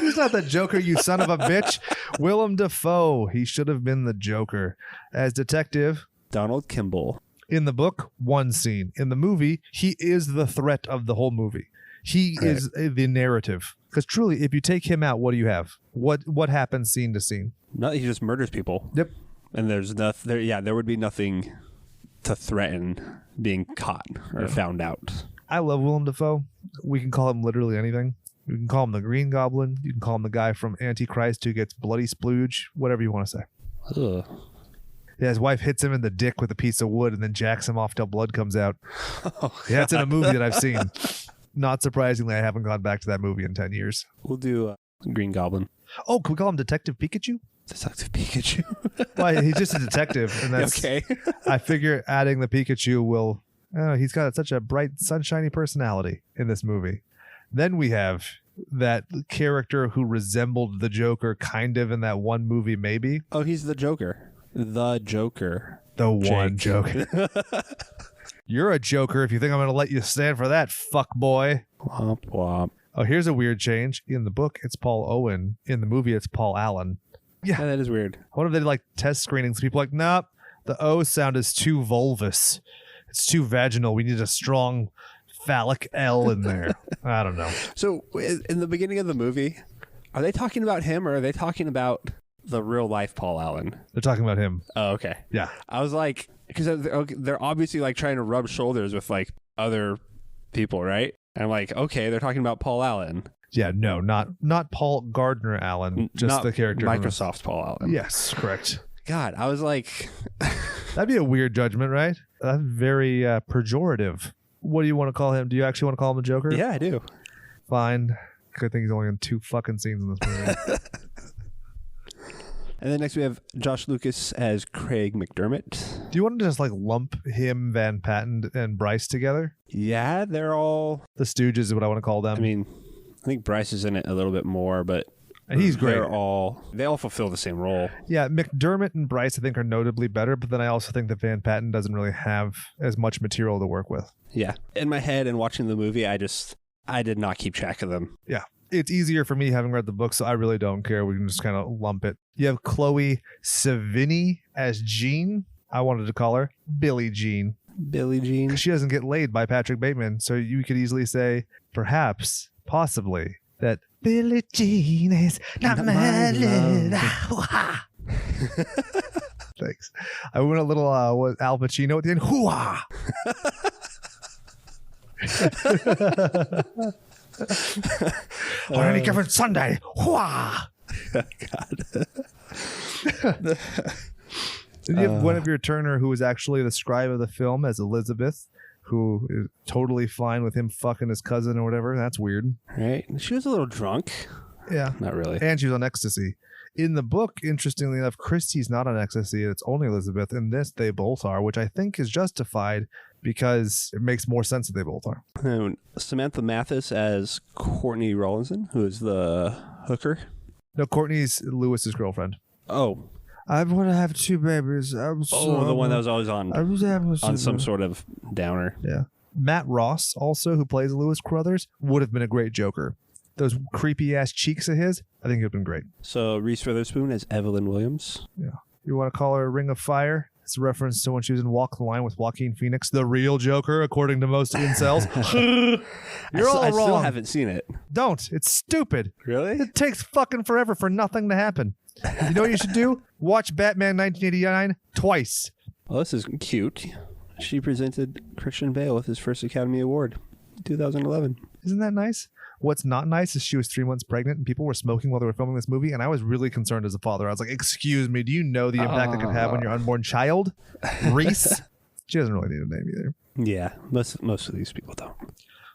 He's not the Joker, you son of a bitch. Willem Dafoe. He should have been the Joker. As detective... Donald Kimball. In the book, 1 scene. In the movie, he is the threat of the whole movie. He is the narrative. Because truly, if you take him out, what do you have? What happens scene to scene? No, he just murders people. Yep. And there's nothing. There would be nothing to threaten being caught or found out. I love Willem Dafoe. We can call him literally anything. You can call him the Green Goblin. You can call him the guy from Antichrist who gets bloody splooge. Whatever you want to say. Ugh. Yeah, his wife hits him in the dick with a piece of wood and then jacks him off till blood comes out. Yeah, it's in a movie that I've seen. Not surprisingly, I haven't gone back to that movie in 10 years. We'll do Green Goblin. Oh, can we call him Detective Pikachu? Detective Pikachu. Well, he's just a detective, and that's okay. I figure adding the Pikachu will. He's got such a bright, sunshiny personality in this movie. Then we have that character who resembled the Joker, kind of in that one movie, maybe. Oh, he's the Joker. The Joker. The one Joker. You're a Joker if you think I'm going to let you stand for that, fuck boy. Womp womp. Oh, here's a weird change. In the book, it's Paul Owen. In the movie, it's Paul Allen. Yeah, that is weird. What if they did like test screenings? People are like, nope, the O sound is too vulvous. It's too vaginal. We need a strong phallic L in there. I don't know. So in the beginning of the movie, are they talking about him or are they talking about the real life Paul Allen? They're talking about him. Oh, okay. Yeah. I was like, because they're obviously like trying to rub shoulders with like other people, right? And I'm like, okay, they're talking about Paul Allen. Yeah, no, not Paul Gardner Allen, just not the character. Microsoft's Paul Allen. Yes, correct. God, I was like... That'd be a weird judgment, right? That's very pejorative. What do you want to call him? Do you actually want to call him the Joker? Yeah, I do. Fine. Good thing he's only in 2 fucking scenes in this movie. And then next we have Josh Lucas as Craig McDermott. Do you want to just like lump him, Van Patten, and Bryce together? Yeah, they're all... The Stooges is what I want to call them. I mean, I think Bryce is in it a little bit more, but... And he's great. They all fulfill the same role. Yeah, McDermott and Bryce I think are notably better, but then I also think that Van Patten doesn't really have as much material to work with. Yeah. In my head and watching the movie, I did not keep track of them. Yeah. It's easier for me having read the book, so I really don't care. We can just kind of lump it. You have Chloe Sevigny as Jean. I wanted to call her Billie Jean. Billie Jean. She doesn't get laid by Patrick Bateman, so you could easily say, perhaps, possibly, that Billie Jean is not my love. Thanks. I went a little Al Pacino at the end. Hoo-ah! On any given Sunday. Hoo-ah! God. Then you have Guinevere Turner, who was actually the scribe of the film as Elizabeth, who is totally fine with him fucking his cousin or whatever. That's weird. Right. She was a little drunk. Yeah. Not really. And she was on ecstasy. In the book, interestingly enough, Christie's not on ecstasy. It's only Elizabeth. In this, they both are, which I think is justified because it makes more sense that they both are. And Samantha Mathis as Courtney Rawlinson, who is the hooker. No, Courtney's Lewis's girlfriend. Oh. I want to have 2 babies. The one that was always on some sort of downer. Yeah. Matt Ross, also, who plays Lewis Carruthers, would have been a great Joker. Those creepy ass cheeks of his, I think it would have been great. So Reese Witherspoon as Evelyn Williams. Yeah. You want to call her Ring of Fire? It's a reference to when she was in Walk the Line with Joaquin Phoenix, the real Joker, according to most incels. You're all wrong. I still haven't seen it. Don't. It's stupid. Really? It takes fucking forever for nothing to happen. You know what you should do? Watch Batman 1989 twice. Well, this is cute. She presented Christian Bale with his first Academy Award, 2011. Isn't that nice? What's not nice is she was 3 months pregnant and people were smoking while they were filming this movie. And I was really concerned as a father. I was like, excuse me, do you know the impact it could have on your unborn child? Reese? She doesn't really need a name either. Yeah, most of these people don't.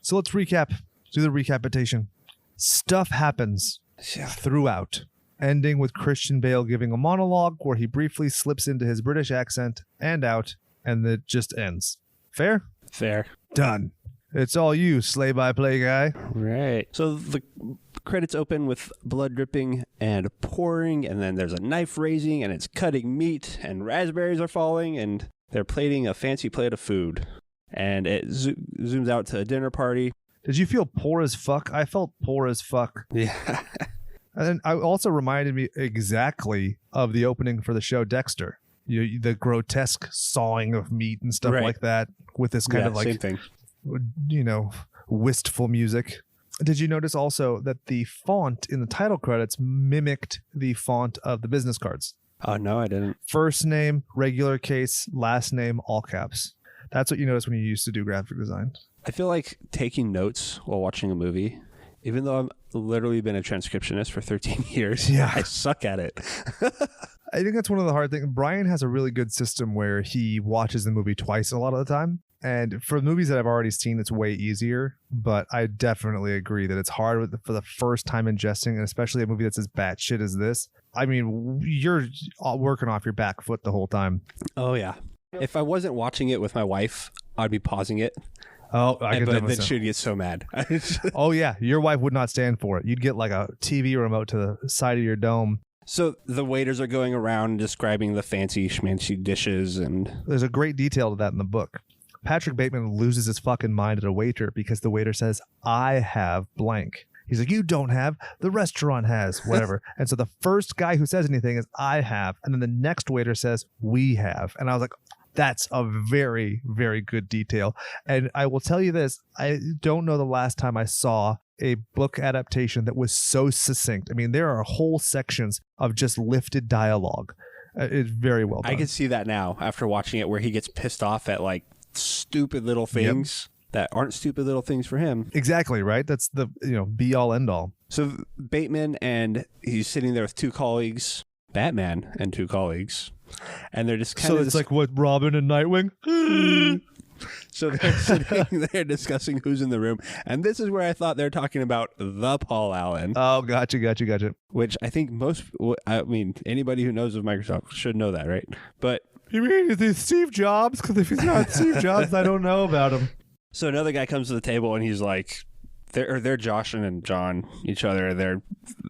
So let's recap. Do the recapitation. Stuff happens throughout, ending with Christian Bale giving a monologue where he briefly slips into his British accent and out, and it just ends. Fair? Fair. Done. It's all you, slay-by-play guy. Right. So the credits open with blood dripping and pouring, and then there's a knife raising, and it's cutting meat, and raspberries are falling, and they're plating a fancy plate of food. And it zooms out to a dinner party. Did you feel poor as fuck? I felt poor as fuck. Yeah. And then I also reminded me exactly of the opening for the show Dexter. The grotesque sawing of meat and stuff like that with this kind of like, same thing. Wistful music. Did you notice also that the font in the title credits mimicked the font of the business cards? Oh, no, I didn't. First name, regular case, last name, all caps. That's what you notice when you used to do graphic design. I feel like taking notes while watching a movie, even though I've literally been a transcriptionist for 13 years, I suck at it. I think that's one of the hard things. Brian has a really good system where he watches the movie twice a lot of the time. And for movies that I've already seen, it's way easier. But I definitely agree that it's hard for the first time ingesting, and especially a movie that's as batshit as this. I mean, you're working off your back foot the whole time. Oh, yeah. If I wasn't watching it with my wife, I'd be pausing it. Oh, I could then she'd get so mad. Oh, yeah. Your wife would not stand for it. You'd get like a TV remote to the side of your dome. So the waiters are going around describing the fancy schmancy dishes, and there's a great detail to that in the book. Patrick Bateman loses his fucking mind at a waiter because the waiter says, I have blank. He's like, you don't have, the restaurant has, whatever. And so the first guy who says anything is, I have. And then the next waiter says, we have. And I was like, that's a very, very good detail. And I will tell you this, I don't know the last time I saw a book adaptation that was so succinct. I mean, there are whole sections of just lifted dialogue. It's very well done. I can see that now after watching it, where he gets pissed off at like stupid little things that aren't stupid little things for him. Exactly, right? That's the be all end all. So Bateman, and he's sitting there with two colleagues, Batman and two colleagues, and they're just kind of... So it's like what, Robin and Nightwing? So they're sitting there discussing who's in the room, and this is where I thought they're talking about the Paul Allen. Oh, gotcha. Which I think anybody who knows of Microsoft should know that, right? But you mean it's Steve Jobs? Because if he's not Steve Jobs, I don't know about him. So another guy comes to the table, and he's like, they're joshing and John each other.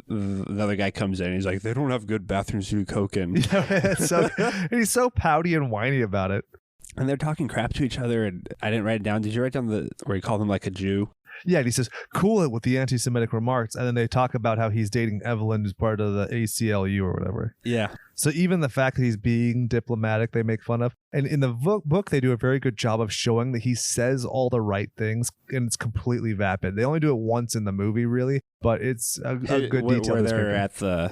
The other guy comes in, and he's like, they don't have good bathrooms to do coke in. And he's so pouty and whiny about it. And they're talking crap to each other, and I didn't write it down. Did you write down where he called him like a Jew? Yeah, and he says, cool it with the anti-Semitic remarks. And then they talk about how he's dating Evelyn, who's part of the ACLU or whatever. Yeah. So even the fact that he's being diplomatic, they make fun of. And in the book, they do a very good job of showing that he says all the right things, and it's completely vapid. They only do it once in the movie, really, but it's a good detail. Where they're at the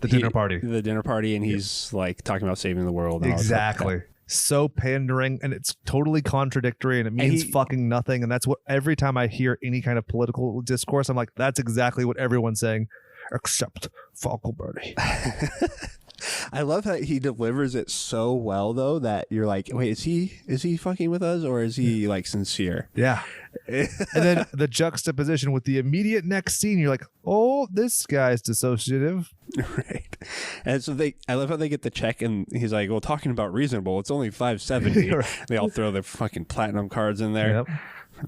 dinner party. The dinner party, and he's like talking about saving the world. And exactly. So pandering, and it's totally contradictory, and it means fucking nothing. And that's what every time I hear any kind of political discourse, I'm like, that's exactly what everyone's saying, except Falkenberg. I love how he delivers it so well, though, that you're like, wait, is he fucking with us, or is he like sincere? Yeah. And then the juxtaposition with the immediate next scene, you're like, oh, this guy's dissociative. Right. And so I love how they get the check, and he's like, well, talking about reasonable, it's only $570. Right. They all throw their fucking platinum cards in there. Yep.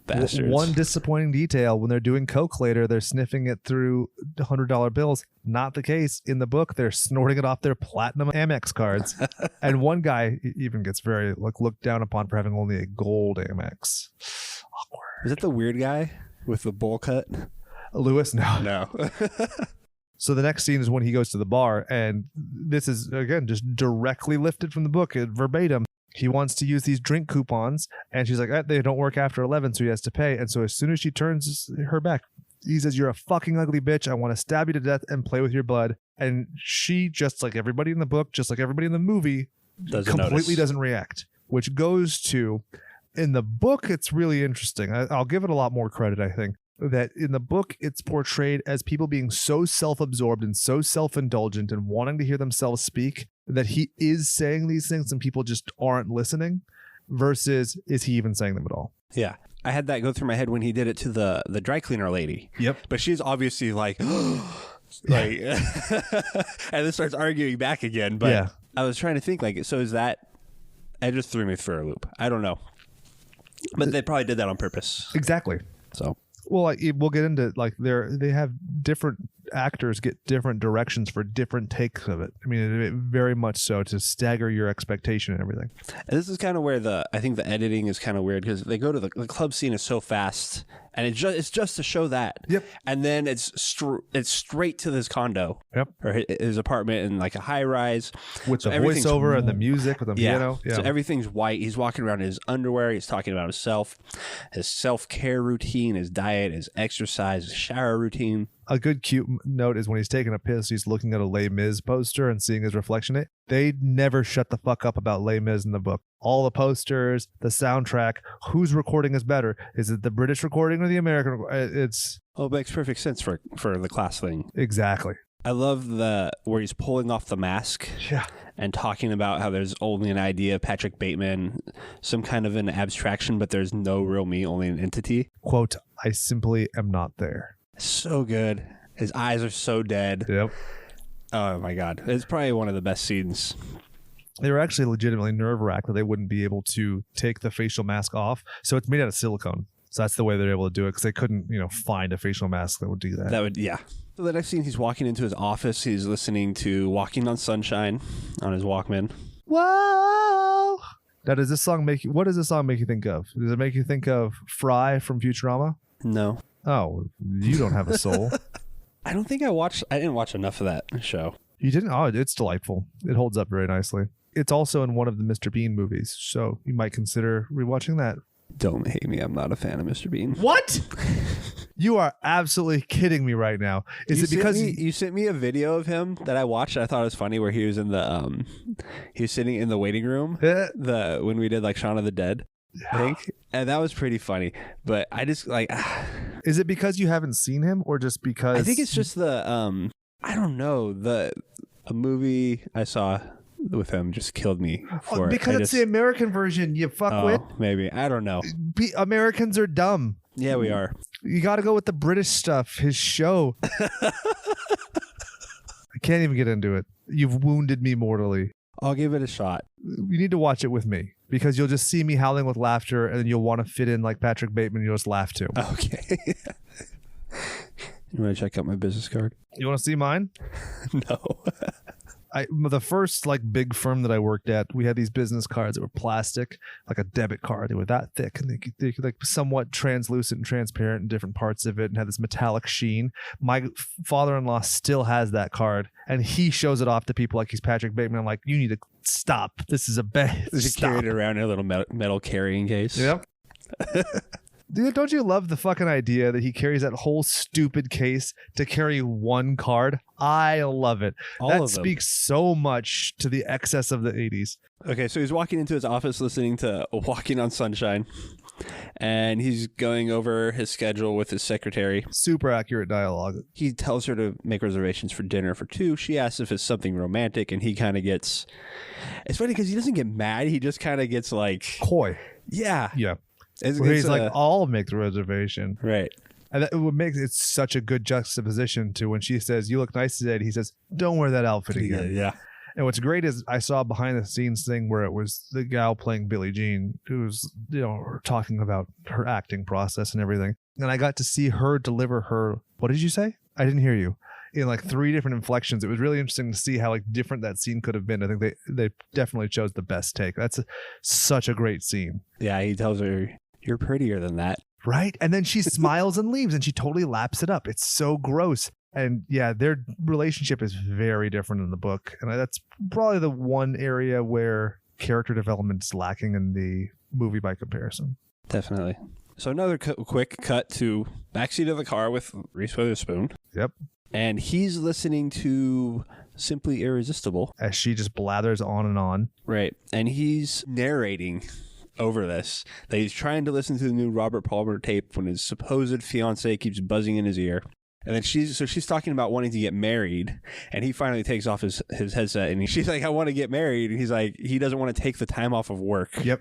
Bastards. One disappointing detail, when they're doing coke later, they're sniffing it through $100 bills. Not the case in the book. They're snorting it off their platinum Amex cards. And one guy even gets very looked down upon for having only a gold Amex. Awkward. Is that the weird guy with the bowl cut? Lewis? No. So the next scene is when he goes to the bar, and this is, again, just directly lifted from the book, verbatim. He wants to use these drink coupons, and she's like, they don't work after 11, so he has to pay. And so as soon as she turns her back, he says, you're a fucking ugly bitch. I want to stab you to death and play with your blood. And she, just like everybody in the book, just like everybody in the movie, completely doesn't react. which goes to, in the book, it's really interesting. I'll give it a lot more credit, I think, that in the book, it's portrayed as people being so self-absorbed and so self-indulgent and wanting to hear themselves speak that he is saying these things and people just aren't listening, versus is he even saying them at all? Yeah. I had that go through my head when he did it to the dry cleaner lady. Yep. But she's obviously like, like, and then starts arguing back again. But yeah. I was trying to think, like, so is that, it just threw me for a loop. I don't know. But they probably did that on purpose. Exactly. So. Well, like, we'll get into, like, they have different actors get different directions for different takes of it. I mean, it very much so, to stagger your expectation and everything. And this is kind of where I think the editing is kind of weird, because they go to the club scene is so fast, and it's just to show that. Yep. And then it's straight to this condo. Yep. Or his apartment in like a high rise with the voiceover and the music with the piano. Yeah. So everything's white. He's walking around in his underwear. He's talking about himself, his self-care routine, his diet, his exercise, his shower routine. A good cute note is when he's taking a piss, he's looking at a Les Mis poster and seeing his reflection in it. They never shut the fuck up about Les Mis in the book. All the posters, the soundtrack, whose recording is better? Is it the British recording or the American? It's... Oh, it makes perfect sense for the class thing. Exactly. I love where he's pulling off the mask and talking about how there's only an idea, Patrick Bateman, some kind of an abstraction, but there's no real me, only an entity. Quote, I simply am not there. So good. His eyes are so dead. Yep. Oh my God. It's probably one of the best scenes. They were actually legitimately nerve-wracked that they wouldn't be able to take the facial mask off. So it's made out of silicone. So that's the way they're able to do it, because they couldn't, find a facial mask that would do that. Yeah. So the next scene, he's walking into his office. He's listening to Walking on Sunshine on his Walkman. Whoa! Now, what does this song make you think of? Does it make you think of Fry from Futurama? No. Oh, you don't have a soul. I don't think I didn't watch enough of that show. You didn't? Oh, it's delightful. It holds up very nicely. It's also in one of the Mr. Bean movies, so you might consider rewatching that. Don't hate me. I'm not a fan of Mr. Bean. What? You are absolutely kidding me right now. Is it because you sent me a video of him that I watched? I thought it was funny, where he was in the he was sitting in the waiting room when we did like Shaun of the Dead, I think, and that was pretty funny. But I just like. Is it because you haven't seen him, or just because? I think it's just the I don't know, a movie I saw with him just killed me for because it's the American version, you fuckwit. Maybe, I don't know. Americans are dumb. Yeah, we are. You got to go with the British stuff. His show. I can't even get into it. You've wounded me mortally. I'll give it a shot. You need to watch it with me, because you'll just see me howling with laughter, and you'll want to fit in like Patrick Bateman. You'll just laugh too. Okay. You want to check out my business card? You want to see mine? No. The first like big firm that I worked at, we had these business cards that were plastic, like a debit card. They were that thick, and they like somewhat translucent and transparent in different parts of it, and had this metallic sheen. My father-in-law still has that card, and he shows it off to people like he's Patrick Bateman. I'm like, you need to stop. This is a bad. Just carry it around in a little metal carrying case. Yep. Dude, don't you love the fucking idea that he carries that whole stupid case to carry one card? I love it. That speaks so much to the excess of the 80s. Okay, so he's walking into his office listening to Walking on Sunshine, and he's going over his schedule with his secretary. Super accurate dialogue. He tells her to make reservations for dinner for 2. She asks if it's something romantic, and he kind of gets... It's funny because he doesn't get mad. He just kind of gets like... coy. Yeah. Yeah. He's like, I'll make the reservation. Right. And that what makes it such a good juxtaposition to when she says, you look nice today. And he says, don't wear that outfit again. Yeah. And what's great is I saw behind the scenes thing where it was the gal playing Billie Jean, who's, talking about her acting process and everything. And I got to see her deliver her, what did you say? I didn't hear you. In like 3 different inflections. It was really interesting to see how like different that scene could have been. I think they definitely chose the best take. That's such a great scene. Yeah, he tells her, you're prettier than that. Right? And then she smiles and leaves, and she totally laps it up. It's so gross. And yeah, their relationship is very different in the book. And that's probably the one area where character development is lacking in the movie by comparison. Definitely. So another quick cut to backseat of the car with Reese Witherspoon. Yep. And he's listening to simply irresistible. As she just blathers on and on. Right. And he's narrating over this that he's trying to listen to the new Robert Palmer tape when his supposed fiance keeps buzzing in his ear. And then she's talking about wanting to get married, and he finally takes off his headset, and she's like, I want to get married. And he's like, he doesn't want to take the time off of work. Yep.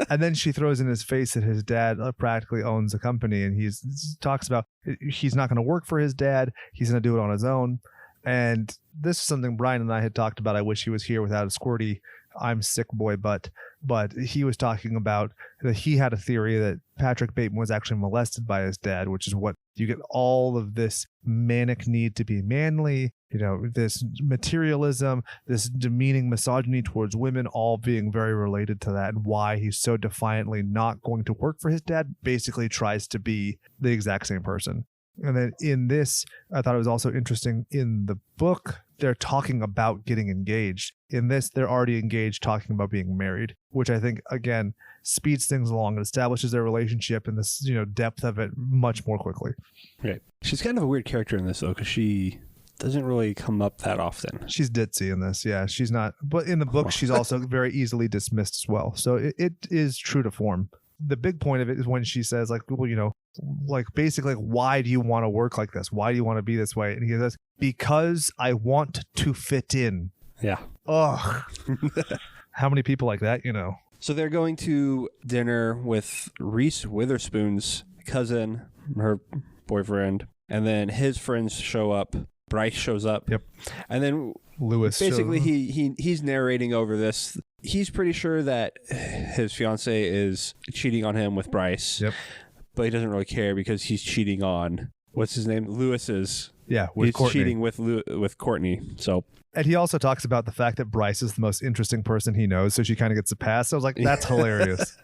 And then she throws in his face that his dad practically owns a company, and he talks about he's not going to work for his dad. He's going to do it on his own. And this is something Brian and I had talked about. I wish he was here without a squirty I'm sick boy butt. But he was talking about that he had a theory that Patrick Bateman was actually molested by his dad, which is what you get all of this manic need to be manly, this materialism, this demeaning misogyny towards women, all being very related to that, and why he's so defiantly not going to work for his dad, basically tries to be the exact same person. And then in this, I thought it was also interesting in the book, they're talking about getting engaged. In this, they're already engaged, talking about being married, which I think, again, speeds things along and establishes their relationship and this, depth of it much more quickly. Right. She's kind of a weird character in this, though, because she doesn't really come up that often. She's ditzy in this. Yeah, she's not. But in the book, she's also very easily dismissed as well. So it is true to form. The big point of it is when she says, basically, why do you want to work like this? Why do you want to be this way? And he says, because I want to fit in. Yeah. Ugh. How many people like that, So they're going to dinner with Reese Witherspoon's cousin, her boyfriend, and then his friends show up. Bryce shows up. Yep. And then Lewis. Basically, he's narrating over this. He's pretty sure that his fiance is cheating on him with Bryce. Yep. But he doesn't really care because he's cheating on, what's his name? Lewis's. Yeah, with he's Courtney. Cheating with Courtney. So. And he also talks about the fact that Bryce is the most interesting person he knows, so she kind of gets a pass. So I was like, that's hilarious.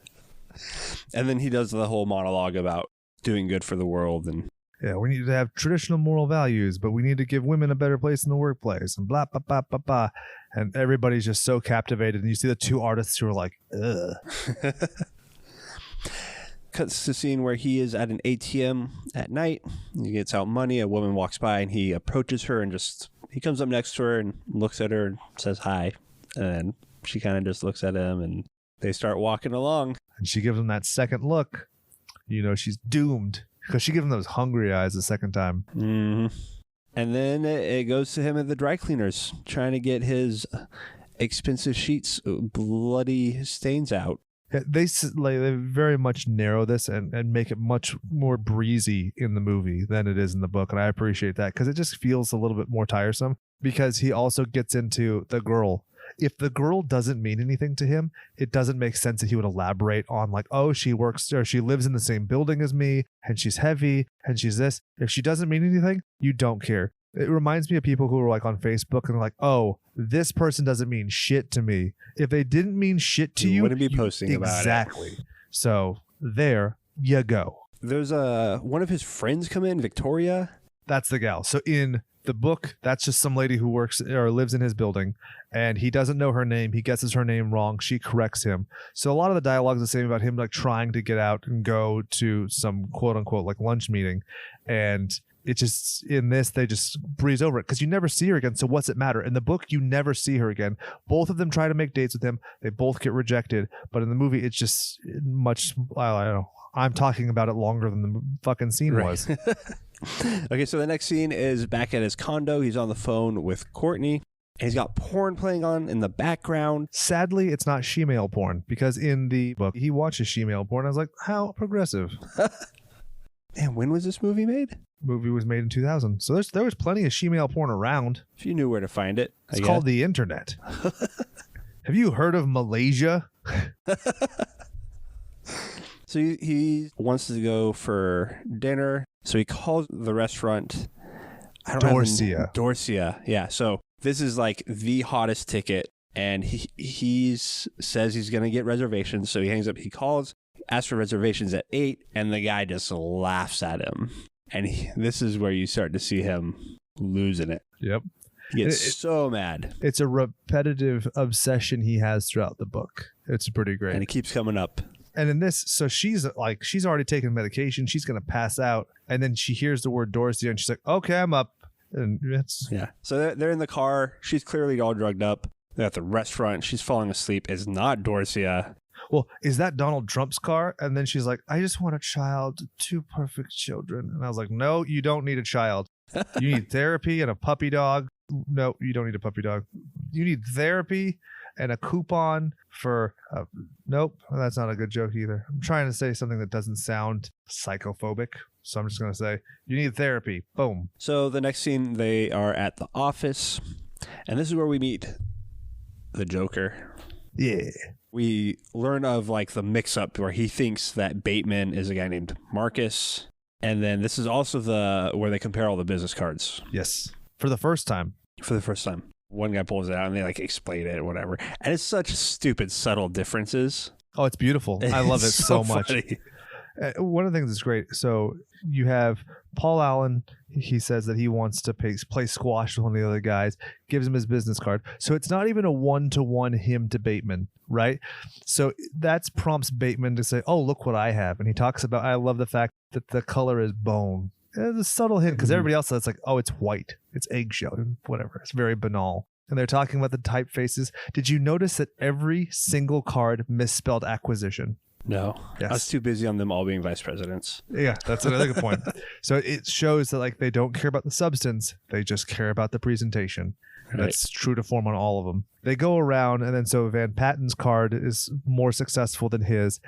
And then he does the whole monologue about doing good for the world and. Yeah, we need to have traditional moral values, but we need to give women a better place in the workplace and blah, blah, blah, blah, blah. And everybody's just so captivated. And you see the two artists who are like, ugh. Cuts to scene where he is at an ATM at night. He gets out money. A woman walks by and he approaches her and he comes up next to her and looks at her and says hi. And she kind of just looks at him and they start walking along. And she gives him that second look. She's doomed. Because she gives him those hungry eyes the second time. Mm-hmm. And then it goes to him at the dry cleaners, trying to get his expensive sheets bloody stains out. Yeah, they very much narrow this and make it much more breezy in the movie than it is in the book. And I appreciate that because it just feels a little bit more tiresome because he also gets into the girl. If the girl doesn't mean anything to him, it doesn't make sense that he would elaborate on she works or she lives in the same building as me and she's heavy and she's this. If she doesn't mean anything, you don't care. It reminds me of people who are on Facebook and they're like, oh, this person doesn't mean shit to me. If they didn't mean shit to you, wouldn't be posting about it. Exactly. So there you go. There's one of his friends come in, Victoria. That's the gal. So in the book, that's just some lady who works or lives in his building and he doesn't know her name. He guesses her name wrong. She corrects him. So a lot of the dialogue is the same about him trying to get out and go to some quote unquote lunch meeting. And it just, in this, they just breeze over it because you never see her again. So what's it matter? In the book, you never see her again. Both of them try to make dates with him. They both get rejected. But in the movie, it's just much, I don't know. I'm talking about it longer than the fucking scene was. Okay, so the next scene is back at his condo. He's on the phone with Courtney. And he's got porn playing on in the background. Sadly, it's not shemale porn because in the book, he watches shemale porn. I was like, how progressive. Man, when was this movie made? Movie was made in 2000. So there was plenty of shemale porn around. If you knew where to find it. It's called the internet. Have you heard of Malaysia? So he wants to go for dinner. So he calls the restaurant. Dorsia. Yeah. So this is the hottest ticket. And he says he's going to get reservations. So he hangs up. He calls, asks for reservations at 8. And the guy just laughs at him. And this is where you start to see him losing it. Yep. He gets so mad. It's a repetitive obsession he has throughout the book. It's pretty great. And it keeps coming up. And in this, so she's already taken medication. She's going to pass out. And then she hears the word Dorsia and she's like, okay, I'm up. And it's So they're in the car. She's clearly all drugged up. They're at the restaurant. She's falling asleep. It's not Dorcia. well, is that Donald Trump's car? And then she's like, I just want a child, 2 perfect children. And I was like, no, you don't need a child. You need therapy and a puppy dog. No, you don't need a puppy dog. You need therapy and a coupon for nope, that's not a good joke either. I'm trying to say something that doesn't sound psychophobic, so I'm just going to say you need therapy. Boom. So the next scene, they are at the office, and this is where we meet the Joker. Yeah. We learn of like the mix-up where he thinks that Bateman is a guy named Marcus, and then this is also where they compare all the business cards. Yes. For the first time. One guy pulls it out and they like explain it or whatever. And it's such stupid, subtle differences. Oh, it's beautiful. I love it so much. Funny. One of the things that's great. So you have Paul Allen. He says that he wants to play squash with one of the other guys, gives him his business card. So it's not even a 1-to-1 him to Bateman, right? So that prompts Bateman to say, oh, look what I have. And he talks about, I love the fact that the color is bone. It's a subtle hint because everybody else says like, oh, it's white, it's eggshell, whatever. It's very banal. And they're talking about the typefaces. Did you notice that every single card misspelled acquisition? No. Yes. I was too busy on them all being vice presidents. Yeah, that's another good point. So it shows that like they don't care about the substance, they just care about the presentation. Right. That's true to form on all of them. They go around, and then so Van Patten's card is more successful than his.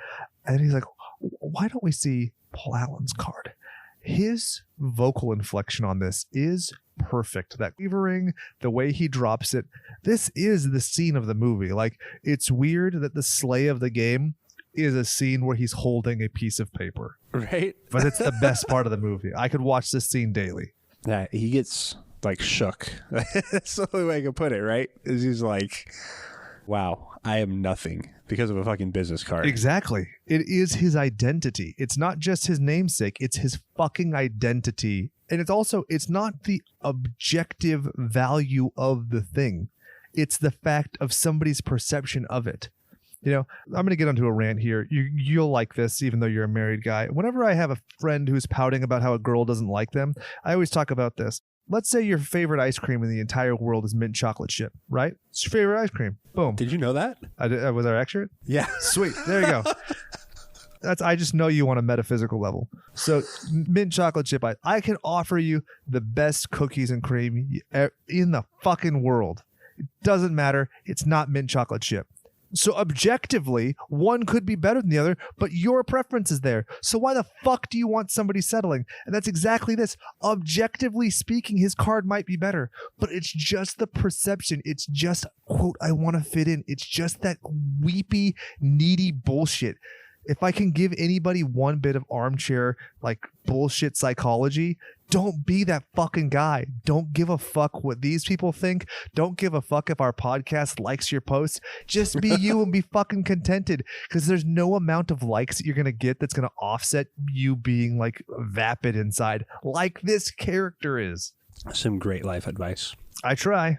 And he's like, why don't we see Paul Allen's card? His vocal inflection on this is perfect. That quavering, the way he drops it. This is the scene of the movie. Like, it's weird that the slay of the game is a scene where he's holding a piece of paper. Right? But it's the best part of the movie. I could watch this scene daily. Yeah, he gets like shook. That's the only way I can put it, right? Is he's like, wow, I am nothing because of a fucking business card. Exactly. It is his identity. It's not just his namesake. It's his fucking identity. And it's not the objective value of the thing. It's the fact of somebody's perception of it. You know, I'm going to get onto a rant here. You'll like this, even though you're a married guy. Whenever I have a friend who's pouting about how a girl doesn't like them, I always talk about this. Let's say your favorite ice cream in the entire world is mint chocolate chip, right? It's your favorite ice cream. Boom. Did you know that? Was I accurate? Yeah. Sweet. There you go. I just know you on a metaphysical level. So mint chocolate chip ice. I can offer you the best cookies and cream in the fucking world. It doesn't matter. It's not mint chocolate chip. So objectively, one could be better than the other, but your preference is there. So why the fuck do you want somebody settling? And that's exactly this. Objectively speaking, his card might be better, but it's just the perception. It's just, quote, I want to fit in. It's just that weepy, needy bullshit. If I can give anybody one bit of armchair, like, bullshit psychology, don't be that fucking guy. Don't give a fuck what these people think. Don't give a fuck if our podcast likes your posts. Just be you and be fucking contented, because there's no amount of likes that you're going to get that's going to offset you being, like, vapid inside, like this character is. Some great life advice. I try.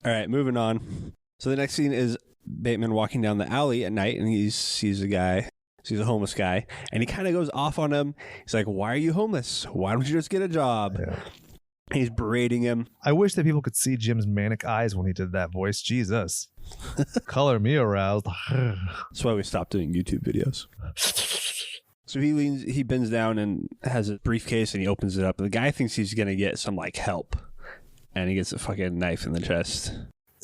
All right, moving on. So the next scene is Bateman walking down the alley at night, and he sees a homeless guy, and he kind of goes off on him. He's like, why are you homeless? Why don't you just get a job? Yeah. He's berating him. I wish that people could see Jim's manic eyes when he did that voice. Jesus. Color me aroused. That's why we stopped doing YouTube videos. So he bends down and has a briefcase, and he opens it up. The guy thinks he's going to get some, like, help, and he gets a fucking knife in the chest.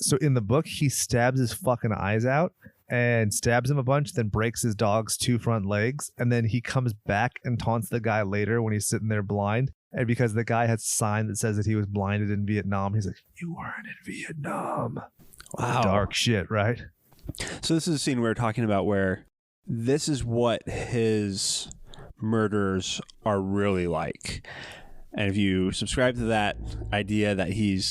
So in the book, he stabs his fucking eyes out and stabs him a bunch, then breaks his dog's 2 front legs. And then he comes back and taunts the guy later when he's sitting there blind. And because the guy has a sign that says that he was blinded in Vietnam, he's like, you weren't in Vietnam. Wow. Dark shit, right? So this is a scene we were talking about where this is what his murders are really like. And if you subscribe to that idea that he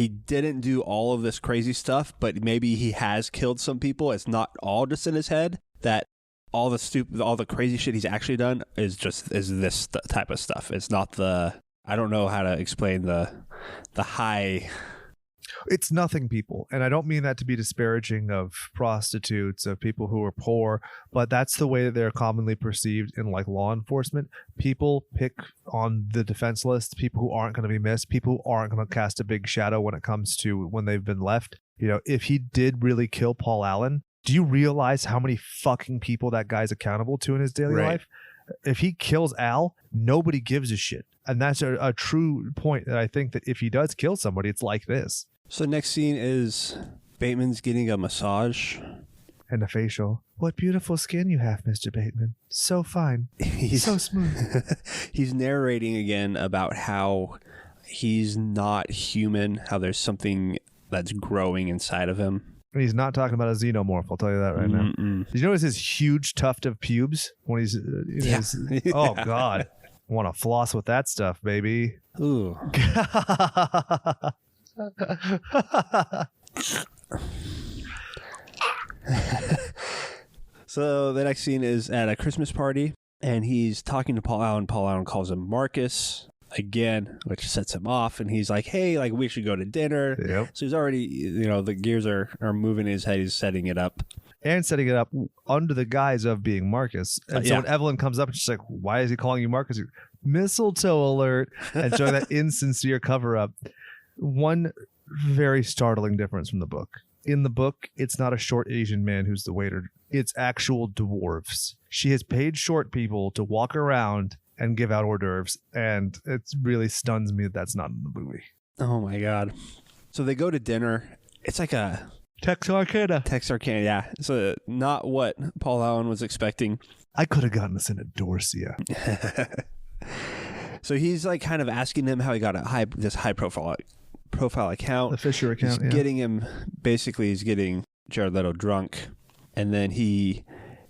didn't do all of this crazy stuff, but maybe he has killed some people. It's not all just in his head. That all the crazy shit he's actually done is this type of stuff. It's not I don't know how to explain the high. It's nothing, people. And I don't mean that to be disparaging of prostitutes, of people who are poor, but that's the way that they're commonly perceived in like law enforcement. People pick on the defense list, people who aren't going to be missed, people who aren't going to cast a big shadow when it comes to when they've been left. You know, if he did really kill Paul Allen, do you realize how many fucking people that guy's accountable to in his daily life? If he kills Al, nobody gives a shit. And that's a true point that I think that if he does kill somebody, it's like this. So next scene is Bateman's getting a massage. And a facial. What beautiful skin you have, Mr. Bateman. So fine. He's so smooth. He's narrating again about how he's not human, how there's something that's growing inside of him. He's not talking about a xenomorph, I'll tell you that right now. Did you notice his huge tuft of pubes when he's in his... Oh, God. I want to floss with that stuff, baby. Ooh. So the next scene is at a Christmas party, and he's talking to Paul Allen. Paul Allen calls him Marcus again, which sets him off, and he's like, hey, like, we should go to dinner. Yep. So he's already, you know, the gears are moving in his head. He's setting it up. And setting it up under the guise of being Marcus. And so when Evelyn comes up and she's like, why is he calling you Marcus? Mistletoe alert. And showing that insincere cover-up. One very startling difference from the book. In the book, it's not a short Asian man who's the waiter. It's actual dwarves. She has paid short people to walk around and give out hors d'oeuvres, and it really stuns me that that's not in the movie. Oh my God. So they go to dinner. It's like a Texarkana, yeah. So not what Paul Allen was expecting. I could have gotten us in a Dorsia. So he's like kind of asking him how he got this high profile account. The Fisher account, he's getting Jared Leto drunk, and then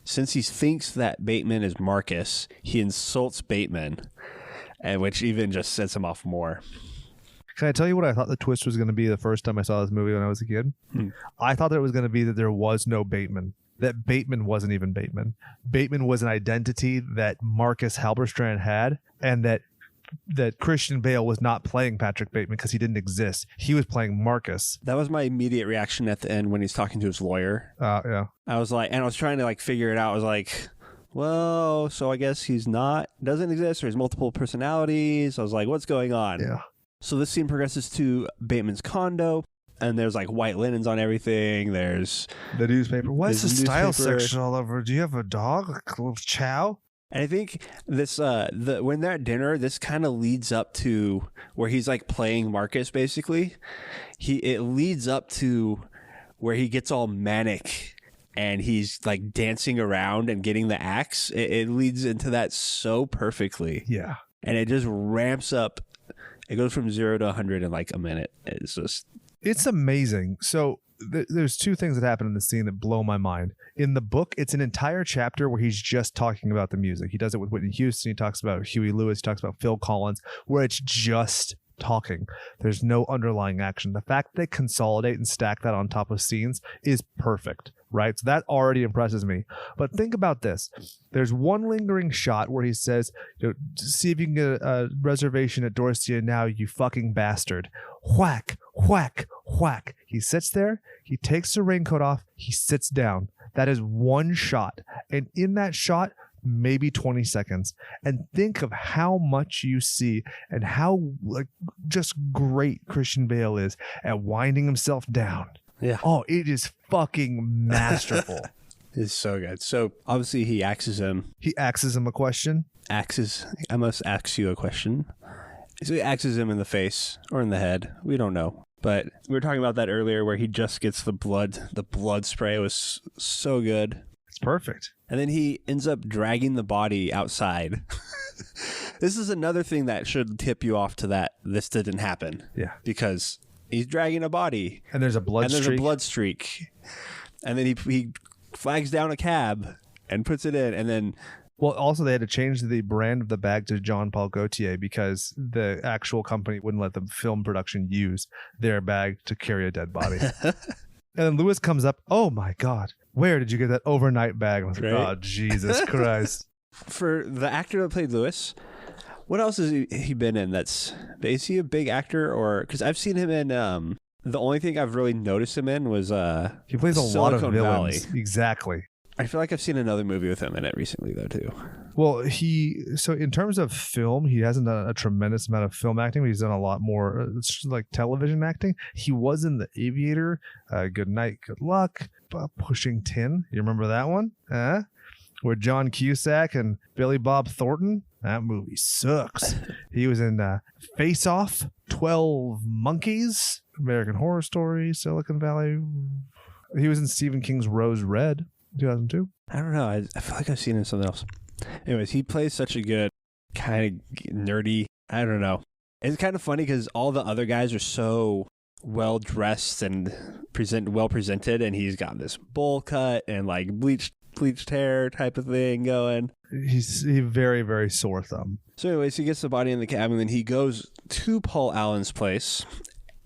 since he thinks that Bateman is Marcus, he insults Bateman, and which even just sets him off more. Can I tell you what I thought the twist was going to be the first time I saw this movie when I was a kid? I thought that it was going to be that there was no Bateman, that Bateman wasn't even Bateman. Bateman was an identity that Marcus Halberstrand had, and that Christian Bale was not playing Patrick Bateman because he didn't exist. He was playing Marcus. That was my immediate reaction at the end when he's talking to his lawyer. Yeah. I was like, and I was trying to like figure it out. I was like, well, so I guess doesn't exist, or he's multiple personalities. I was like, what's going on? Yeah. So this scene progresses to Bateman's condo, and there's like white linens on everything. There's the newspaper. What's the style section all over? Do you have a dog? A little chow? And I think this, when they're at dinner, this kind of leads up to where he's like playing Marcus. Basically, it leads up to where he gets all manic and he's like dancing around and getting the axe. It leads into that so perfectly. Yeah, and it just ramps up. It goes from 0 to 100 in like a minute. It's amazing. So there's two things that happen in the scene that blow my mind. In the book, it's an entire chapter where he's just talking about the music. He does it with Whitney Houston. He talks about Huey Lewis. He talks about Phil Collins, where it's just talking. There's no underlying action. The fact that they consolidate and stack that on top of scenes is perfect, right? So that already impresses me. But think about this. There's one lingering shot where he says, see if you can get a reservation at Dorsia now, you fucking bastard. Whack, whack, whack. He sits there. He takes the raincoat off. He sits down. That is one shot. And in that shot, maybe 20 seconds. And think of how much you see and how just great Christian Bale is at winding himself down. Yeah. Oh, it is fucking masterful. It's so good. So obviously he axes him. He axes him a question. I must ask you a question. So he axes him in the face or in the head. We don't know. But we were talking about that earlier where he just gets the blood. The blood spray was so good. It's perfect. And then he ends up dragging the body outside. This is another thing that should tip you off to that this didn't happen. Yeah. Because he's dragging a body. And there's a blood streak. And then he flags down a cab and puts it in. And then... Well, also they had to change the brand of the bag to Jean Paul Gaultier because the actual company wouldn't let the film production use their bag to carry a dead body. And then Lewis comes up, oh my God, where did you get that overnight bag? I was like, oh, Jesus Christ. For the actor that played Lewis, what else has he been in is he a big actor? Or because I've seen him in The only thing I've really noticed him in was he plays a lot of Silicon villains. Valley. Exactly. I feel like I've seen another movie with him in it recently, though, too. Well, so in terms of film, he hasn't done a tremendous amount of film acting, but he's done a lot more like television acting. He was in The Aviator, Good Night, Good Luck, Pushing Tin. You remember that one? With John Cusack and Billy Bob Thornton. That movie sucks. He was in Face Off, 12 Monkeys, American Horror Story, Silicon Valley. He was in Stephen King's Rose Red, 2002. I don't know. I feel like I've seen him in something else. Anyways, he plays such a good, kind of nerdy, I don't know. It's kind of funny because all the other guys are so well dressed and well presented, and he's got this bowl cut and like bleached hair type of thing going. He's very, very sore thumb. So anyways, he gets the body in the cabin, and then he goes to Paul Allen's place,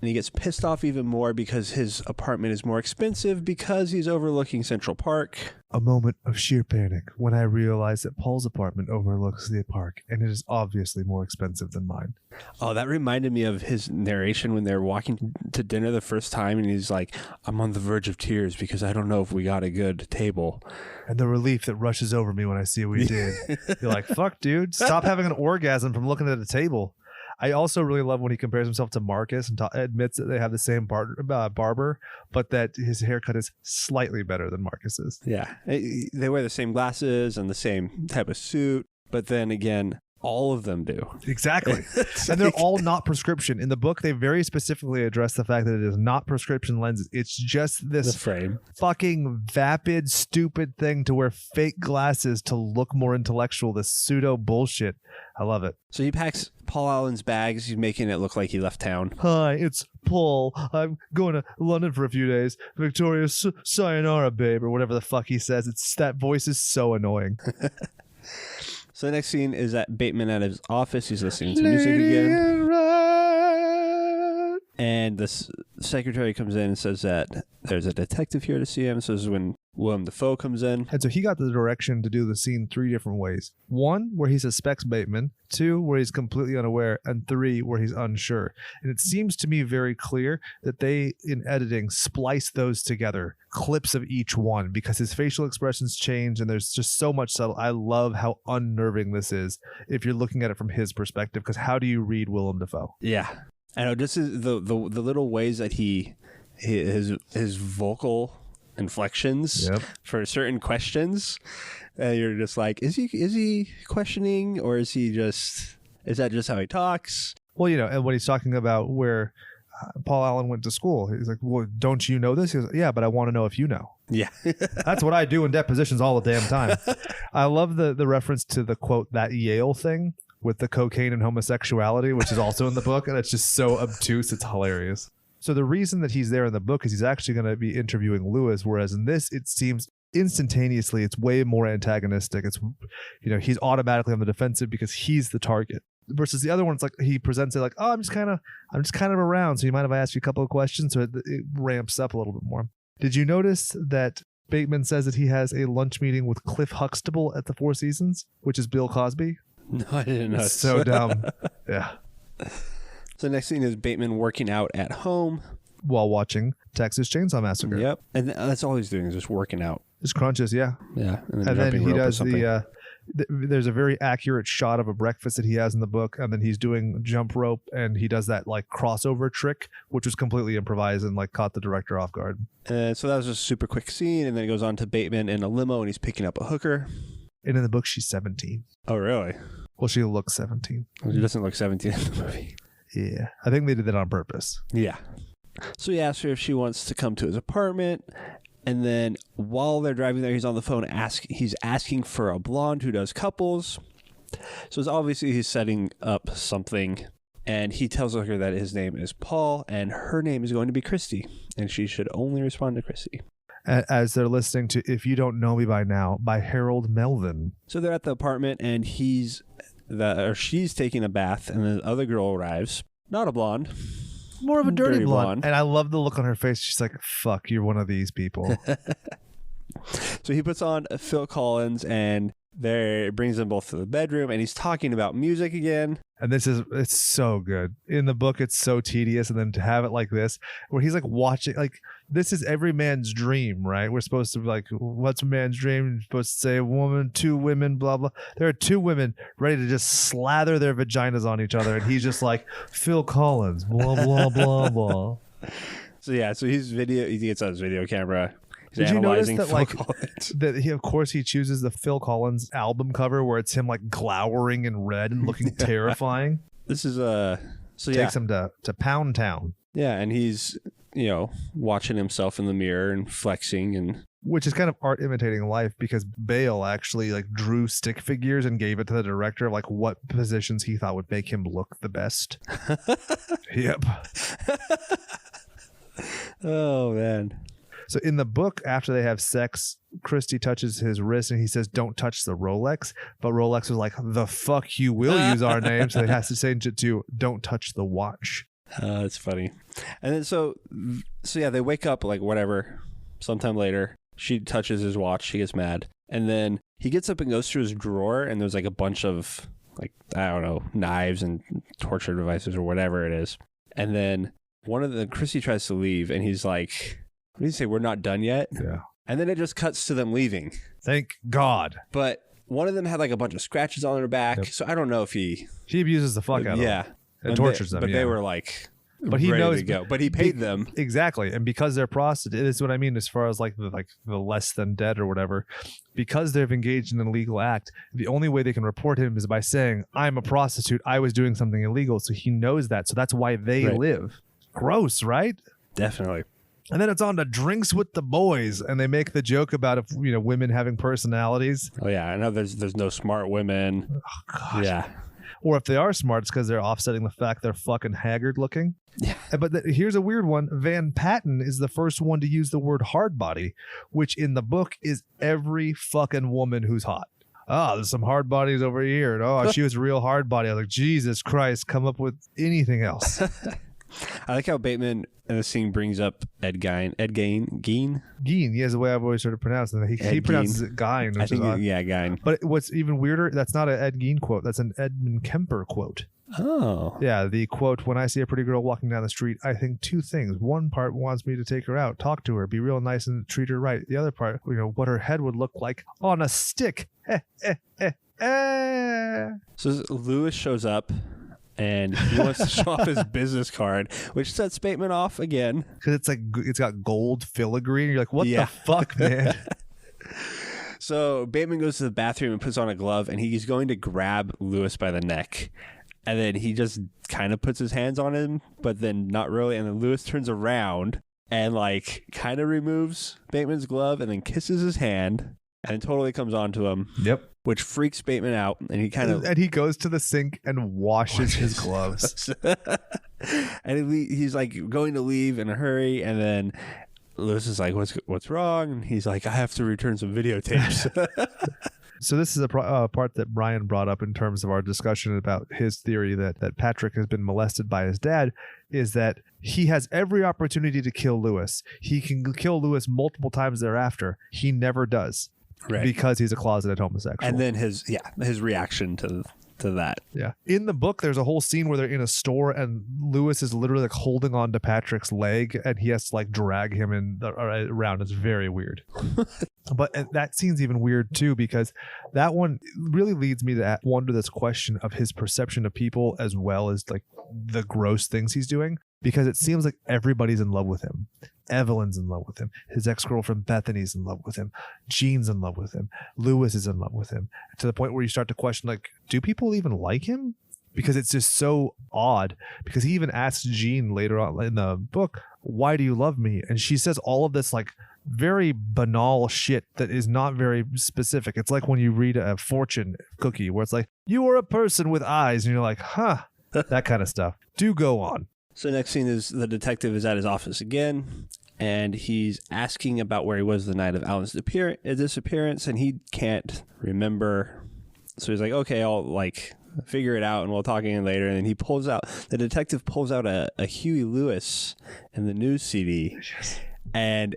and he gets pissed off even more because his apartment is more expensive because he's overlooking Central Park. A moment of sheer panic when I realized that Paul's apartment overlooks the park, and it is obviously more expensive than mine. Oh, that reminded me of his narration when they're walking to dinner the first time, and he's like, I'm on the verge of tears because I don't know if we got a good table. And the relief that rushes over me when I see what we did. You're like, fuck, dude. Stop having an orgasm from looking at a table. I also really love when he compares himself to Marcus and admits that they have the same barber, but that his haircut is slightly better than Marcus's. Yeah. They wear the same glasses and the same type of suit, but then again, all of them do. Exactly. And they're all not prescription. In the book, they very specifically address the fact that it is not prescription lenses. It's just this frame. Fucking vapid, stupid thing to wear fake glasses to look more intellectual. This pseudo bullshit. I love it. So he packs Paul Allen's bags. He's making it look like he left town. Hi, it's Paul. I'm going to London for a few days. Victoria, sayonara, babe, or whatever the fuck he says. That voice is so annoying. So the next scene is at Bateman at his office. He's listening to music again. And the secretary comes in and says that there's a detective here to see him. So this is when Willem Dafoe comes in. And so he got the direction to do the scene 3 different ways. 1, where he suspects Bateman. 2, where he's completely unaware. And 3, where he's unsure. And it seems to me very clear that they, in editing, splice those together, clips of each one, because his facial expressions change and there's just so much subtle. I love how unnerving this is if you're looking at it from his perspective, because how do you read Willem Dafoe? Yeah. I know, this is the little ways that his vocal inflections for certain questions, and you're just like, is he questioning, or is that just how he talks? Well, and when he's talking about where Paul Allen went to school, he's like, well, don't you know this? He goes, yeah, but I want to know if you know. Yeah. That's what I do in depositions all the damn time. I love the reference to the quote, that Yale thing with the cocaine and homosexuality, which is also in the book, and it's just so obtuse, it's hilarious. So the reason that he's there in the book is he's actually going to be interviewing Lewis, whereas in this, it seems instantaneously it's way more antagonistic. It's, he's automatically on the defensive because he's the target. Versus the other one, it's like he presents it like, oh, I'm just kind of around. So you mind if I ask you a couple of questions? So it ramps up a little bit more. Did you notice that Bateman says that he has a lunch meeting with Cliff Huxtable at the Four Seasons, which is Bill Cosby? No, I didn't know. It's so dumb. Yeah. So next scene is Bateman working out at home while watching Texas Chainsaw Massacre. Yep. And that's all he's doing is just working out. Just crunches, yeah. Yeah. And then he does there's a very accurate shot of a breakfast that he has in the book, and then he's doing jump rope, and he does that like crossover trick, which was completely improvised and like caught the director off guard. So that was just a super quick scene, and then it goes on to Bateman in a limo, and he's picking up a hooker. And in the book, she's 17. Oh, really? Well, she looks 17. She doesn't look 17 in the movie. Yeah. I think they did that on purpose. Yeah. So he asks her if she wants to come to his apartment. And then while they're driving there, he's on the phone. He's asking for a blonde who does couples. So it's obviously he's setting up something. And he tells her that his name is Paul and her name is going to be Christy. And she should only respond to Christy. As they're listening to If You Don't Know Me By Now by Harold Melvin. So they're at the apartment, and she's taking a bath, and the other girl arrives. Not a blonde. More of a dirty blonde. And I love the look on her face. She's like, fuck, you're one of these people. So he puts on Phil Collins, and It brings them both to the bedroom, and he's talking about music again. And it's so good. In the book, it's so tedious. And then to have it like this, where he's like watching, like, this is every man's dream, right? We're supposed to be like, what's a man's dream? You're supposed to say a woman, two women, blah, blah. There are two women ready to just slather their vaginas on each other. And he's just like, Phil Collins, blah, blah, blah, blah. So he gets on his video camera. Did you notice that of course he chooses the Phil Collins album cover where it's him like glowering in red and looking terrifying? This is takes him to Pound Town. Yeah, and he's watching himself in the mirror and flexing, and which is kind of art imitating life, because Bale actually like drew stick figures and gave it to the director of like what positions he thought would make him look the best. Yep. Oh man. So in the book, after they have sex, Christy touches his wrist and he says, "Don't touch the Rolex." But Rolex was like, "The fuck you will use our name." So they has to change it to "Don't touch the watch." That's funny. And then so yeah, they wake up like whatever. Sometime later, she touches his watch. She gets mad. And then he gets up and goes through his drawer, and there's like a bunch of like, I don't know, knives and torture devices or whatever it is. And then Christy tries to leave, and he's like, what do you say? We're not done yet? Yeah. And then it just cuts to them leaving. Thank God. But one of them had like a bunch of scratches on their back. Yep. So I don't know if he abuses the fuck out of them. Yeah. And tortures them. But they were like, but he ready knows to go. But he paid them. Exactly. And because they're prostitutes, this is what I mean as far as like the less than dead or whatever. Because they've engaged in an illegal act, the only way they can report him is by saying, "I'm a prostitute. I was doing something illegal." So he knows that. So that's why they live. Gross, right? Definitely. And then it's on to Drinks with the Boys, and they make the joke about if women having personalities. Oh yeah, I know there's no smart women. Oh, God. Yeah. Or if they are smart, it's because they're offsetting the fact they're fucking haggard looking. Yeah. But here's a weird one. Van Patten is the first one to use the word hard body, which in the book is every fucking woman who's hot. Oh, there's some hard bodies over here. And, oh, she was a real hard body. I was like, Jesus Christ, come up with anything else. I like how Bateman in the scene brings up Ed Gein. Gein, yeah, is the way I've always heard it pronounced. And he pronounces it Gein. I think, Gein. But what's even weirder, that's not an Ed Gein quote. That's an Edmund Kemper quote. Oh. Yeah, the quote, "When I see a pretty girl walking down the street, I think two things. One part wants me to take her out, talk to her, be real nice and treat her right. The other part, what her head would look like on a stick." So Lewis shows up, and he wants to show off his business card, which sets Bateman off again. Because it's got gold filigree, and you're like, what the fuck, man? So Bateman goes to the bathroom and puts on a glove, and he's going to grab Lewis by the neck. And then he just kind of puts his hands on him, but then not really. And then Lewis turns around and like kind of removes Bateman's glove and then kisses his hand and totally comes onto him. Yep. Which freaks Bateman out, and he goes to the sink and washes his gloves. And he's like going to leave in a hurry, and then Lewis is like, "What's wrong?" And he's like, "I have to return some videotapes." So this is a part that Brian brought up in terms of our discussion about his theory that Patrick has been molested by his dad, is that he has every opportunity to kill Lewis. He can kill Lewis multiple times thereafter. He never does. Right. Because he's a closeted homosexual. And then his reaction to that. Yeah. In the book, there's a whole scene where they're in a store and Lewis is literally like holding on to Patrick's leg and he has to like drag him around. It's very weird. But that scene's even weird too, because that one really leads me to wonder this question of his perception of people as well as like the gross things he's doing, because it seems like everybody's in love with him. Evelyn's in love with him. His ex-girlfriend Bethany's in love with him. Jean's in love with him. Lewis is in love with him. To the point where you start to question, like, do people even like him? Because it's just so odd. Because he even asks Jean later on in the book, "Why do you love me?" And she says all of this like very banal shit that is not very specific. It's like when you read a fortune cookie where it's like, "You are a person with eyes," and you're like, huh, that kind of stuff. Do go on. So next scene is the detective is at his office again, and he's asking about where he was the night of Alan's disappearance, and he can't remember. So he's like, okay, I'll like figure it out, and we'll talk again later. And then the detective pulls out a Huey Lewis in the news CD, and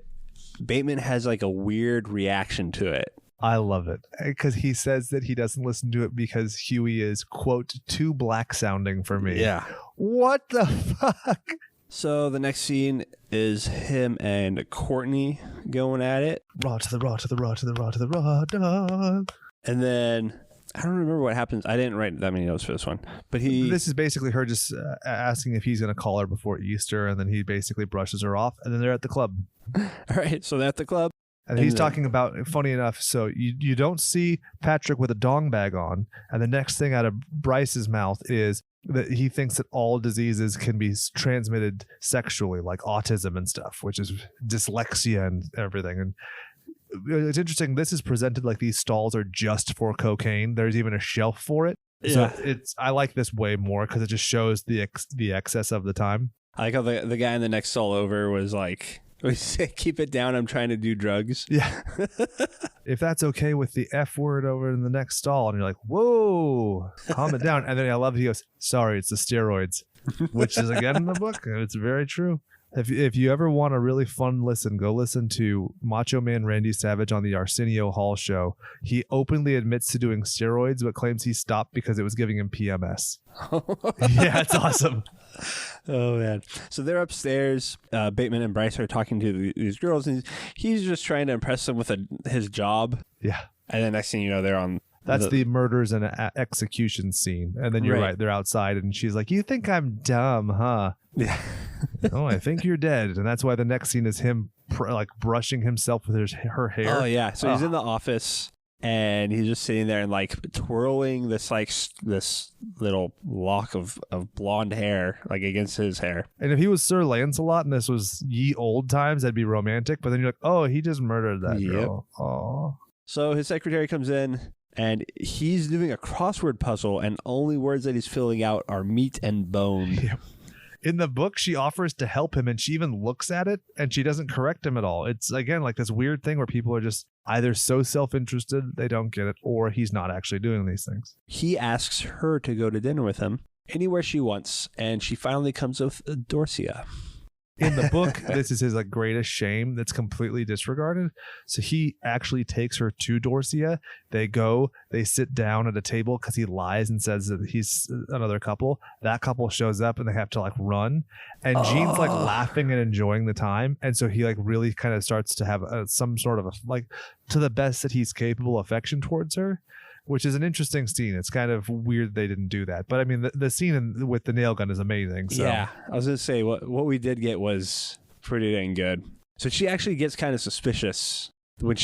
Bateman has like a weird reaction to it. I love it because he says that he doesn't listen to it because Huey is, quote, too black sounding for me. Yeah. What the fuck? So the next scene is him and Courtney going at it. Raw to the raw to the raw to the raw to the raw dog. And then I don't remember what happens. I didn't write that many notes for this one. But this is basically her just asking if he's going to call her before Easter. And then he basically brushes her off. And then they're at the club. All right. So they're at the club. And he's talking about, funny enough, so you don't see Patrick with a dong bag on. And the next thing out of Bryce's mouth is that he thinks that all diseases can be transmitted sexually, like autism and stuff, which is dyslexia and everything. And it's interesting. This is presented like these stalls are just for cocaine. There's even a shelf for it. Yeah. So I like this way more because it just shows the excess of the time. I like how the guy in the next stall over was like, we say, keep it down. I'm trying to do drugs. Yeah. If that's okay with the F word over in the next stall. And you're like, whoa, calm it down. And then I love it. He goes, sorry, it's the steroids, which is again in the book. And it's very true. If you ever want a really fun listen, go listen to Macho Man Randy Savage on the Arsenio Hall show. He openly admits to doing steroids, but claims he stopped because it was giving him PMS. Yeah, it's awesome. Oh, man. So they're upstairs. Bateman and Bryce are talking to these girls, and he's just trying to impress them with his job. Yeah. And then next thing you know, they're on... That's the murders and execution scene. And then you're right. They're outside, and she's like, you think I'm dumb, huh? Yeah. Oh, I think you're dead. And that's why the next scene is him brushing himself with her hair. Oh, yeah. So he's in the office, and he's just sitting there and like twirling this little lock of blonde hair like against his hair. And if he was Sir Lancelot and this was ye old times, that'd be romantic. But then you're like, oh, he just murdered that girl. Oh. So his secretary comes in, and he's doing a crossword puzzle, and only words that he's filling out are meat and bone. Yep. In the book, she offers to help him, and she even looks at it, and she doesn't correct him at all. It's, again, like this weird thing where people are just either so self-interested they don't get it, or he's not actually doing these things. He asks her to go to dinner with him anywhere she wants, and she finally comes with Dorcia. In the book, this is his greatest shame that's completely disregarded. So he actually takes her to Dorcia. They sit down at a table because he lies and says that he's another couple. That couple shows up and they have to run. And Gene's laughing and enjoying the time. And so he really kind of starts to have some sort of to the best that he's capable affection towards her, which is an interesting scene. It's kind of weird they didn't do that. But I mean, the scene with the nail gun is amazing. So. Yeah, I was going to say, what we did get was pretty dang good. So she actually gets kind of suspicious when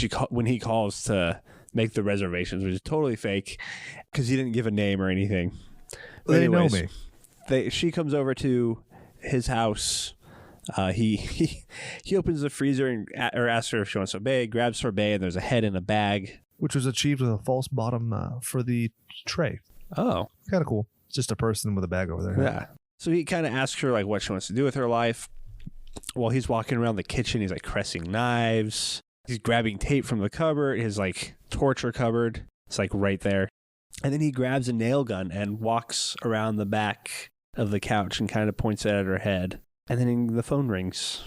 he calls to make the reservations, which is totally fake because he didn't give a name or anything. But they know me. She comes over to his house. He opens the freezer or asks her if she wants sorbet, grabs sorbet, and there's a head in a bag. Which was achieved with a false bottom for the tray. Oh. Kind of cool. It's just a person with a bag over there. Yeah. So he kind of asks her what she wants to do with her life. While he's walking around the kitchen, he's caressing knives. He's grabbing tape from the cupboard, his torture cupboard. It's right there. And then he grabs a nail gun and walks around the back of the couch and kind of points it at her head. And then the phone rings.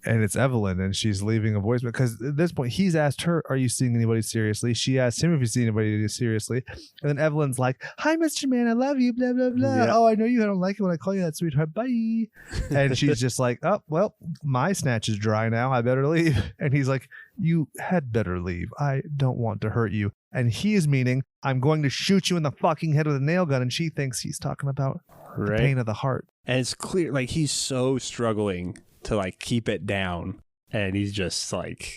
And it's Evelyn, and she's leaving a voicemail because at this point he's asked her, "Are you seeing anybody seriously?" She asked him if he's seeing anybody seriously, and then Evelyn's like, "Hi, Mr. Man, I love you." Blah blah blah. Yeah. Oh, I know you don't like it when I call you that, sweetheart. Bye. And she's just like, "Oh, well, my snatch is dry now. I better leave." And he's like, "You had better leave. I don't want to hurt you." And he's meaning, "I'm going to shoot you in the fucking head with a nail gun." And she thinks he's talking about the pain of the heart. And it's clear, he's so struggling to keep it down, and he's just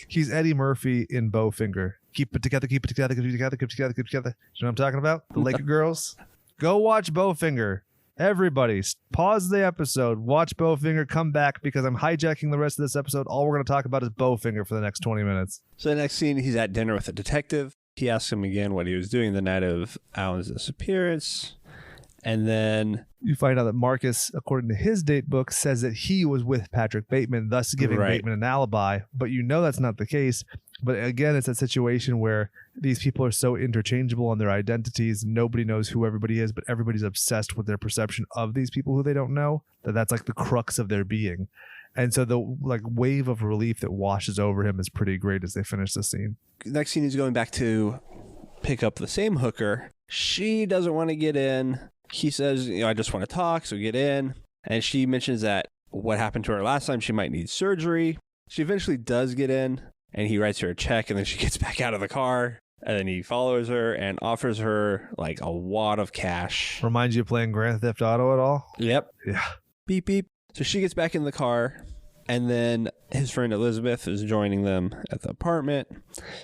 he's Eddie Murphy in Bowfinger. Keep it together, keep it together, keep it together, keep it together, keep it together. You know what I'm talking about? The Laker Girls. Go watch Bowfinger. Everybody, pause the episode, watch Bowfinger, come back because I'm hijacking the rest of this episode. All we're going to talk about is Bowfinger for the next 20 minutes. So the next scene, he's at dinner with a detective. He asks him again what he was doing the night of Alan's disappearance. And then you find out that Marcus, according to his date book, says that he was with Patrick Bateman, thus giving Bateman an alibi. But that's not the case. But again, it's a situation where these people are so interchangeable on their identities. Nobody knows who everybody is, but everybody's obsessed with their perception of these people who they don't know. That's the crux of their being. And so the like wave of relief that washes over him is pretty great as they finish the scene. Next scene, he's going back to pick up the same hooker. She doesn't want to get in. He says, I just want to talk, so get in. And she mentions that what happened to her last time, she might need surgery. She eventually does get in, and he writes her a check, and then she gets back out of the car. And then he follows her and offers her like a wad of cash. Reminds you of playing Grand Theft Auto at all? Yep. Yeah. Beep, beep. So she gets back in the car, and then his friend Elizabeth is joining them at the apartment.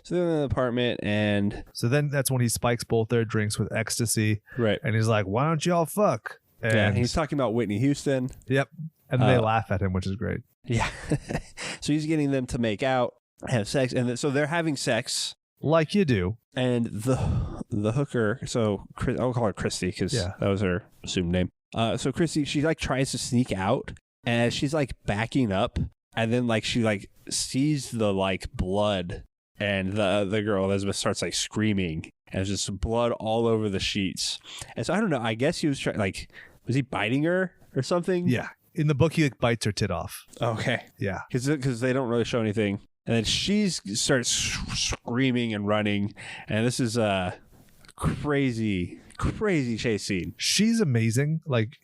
So they're in the apartment, and... So then that's when he spikes both their drinks with ecstasy. Right. And he's like, why don't y'all fuck? And he's talking about Whitney Houston. Yep. And they laugh at him, which is great. Yeah. So he's getting them to make out, have sex, and so they're having sex. Like you do. And the hooker, so I'll call her Christy because that was her assumed name. So Christy, she like tries to sneak out, and she's like backing up, and then like she like sees the like blood, and the girl Elizabeth starts like screaming, and there's just blood all over the sheets. And so I don't know. I guess he was trying, like, was he biting her or something? Yeah. In the book, he like bites her tit off. Okay. Yeah. Because they don't really show anything. And then she starts screaming and running. And this is a crazy chase scene. She's amazing. Like,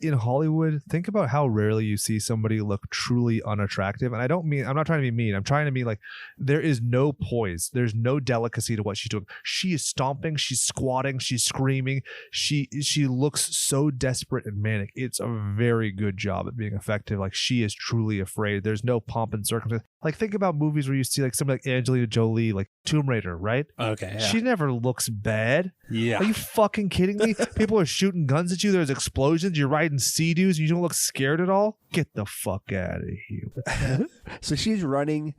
in Hollywood, think about how rarely you see somebody look truly unattractive. And I'm not trying to be mean. I'm trying to be like, there is no poise. There's no delicacy to what she's doing. She is stomping. She's squatting. She's screaming. She looks so desperate and manic. It's a very good job at being effective. Like, she is truly afraid. There's no pomp and circumstance. Like, think about movies where you see like somebody like Angelina Jolie, like Tomb Raider, right? Okay. Yeah. She never looks bad. Yeah. Are you fucking kidding me? People are shooting guns at you. There's explosions. You're riding Sea-Doos and you don't look scared at all? Get the fuck out of here. So she's running.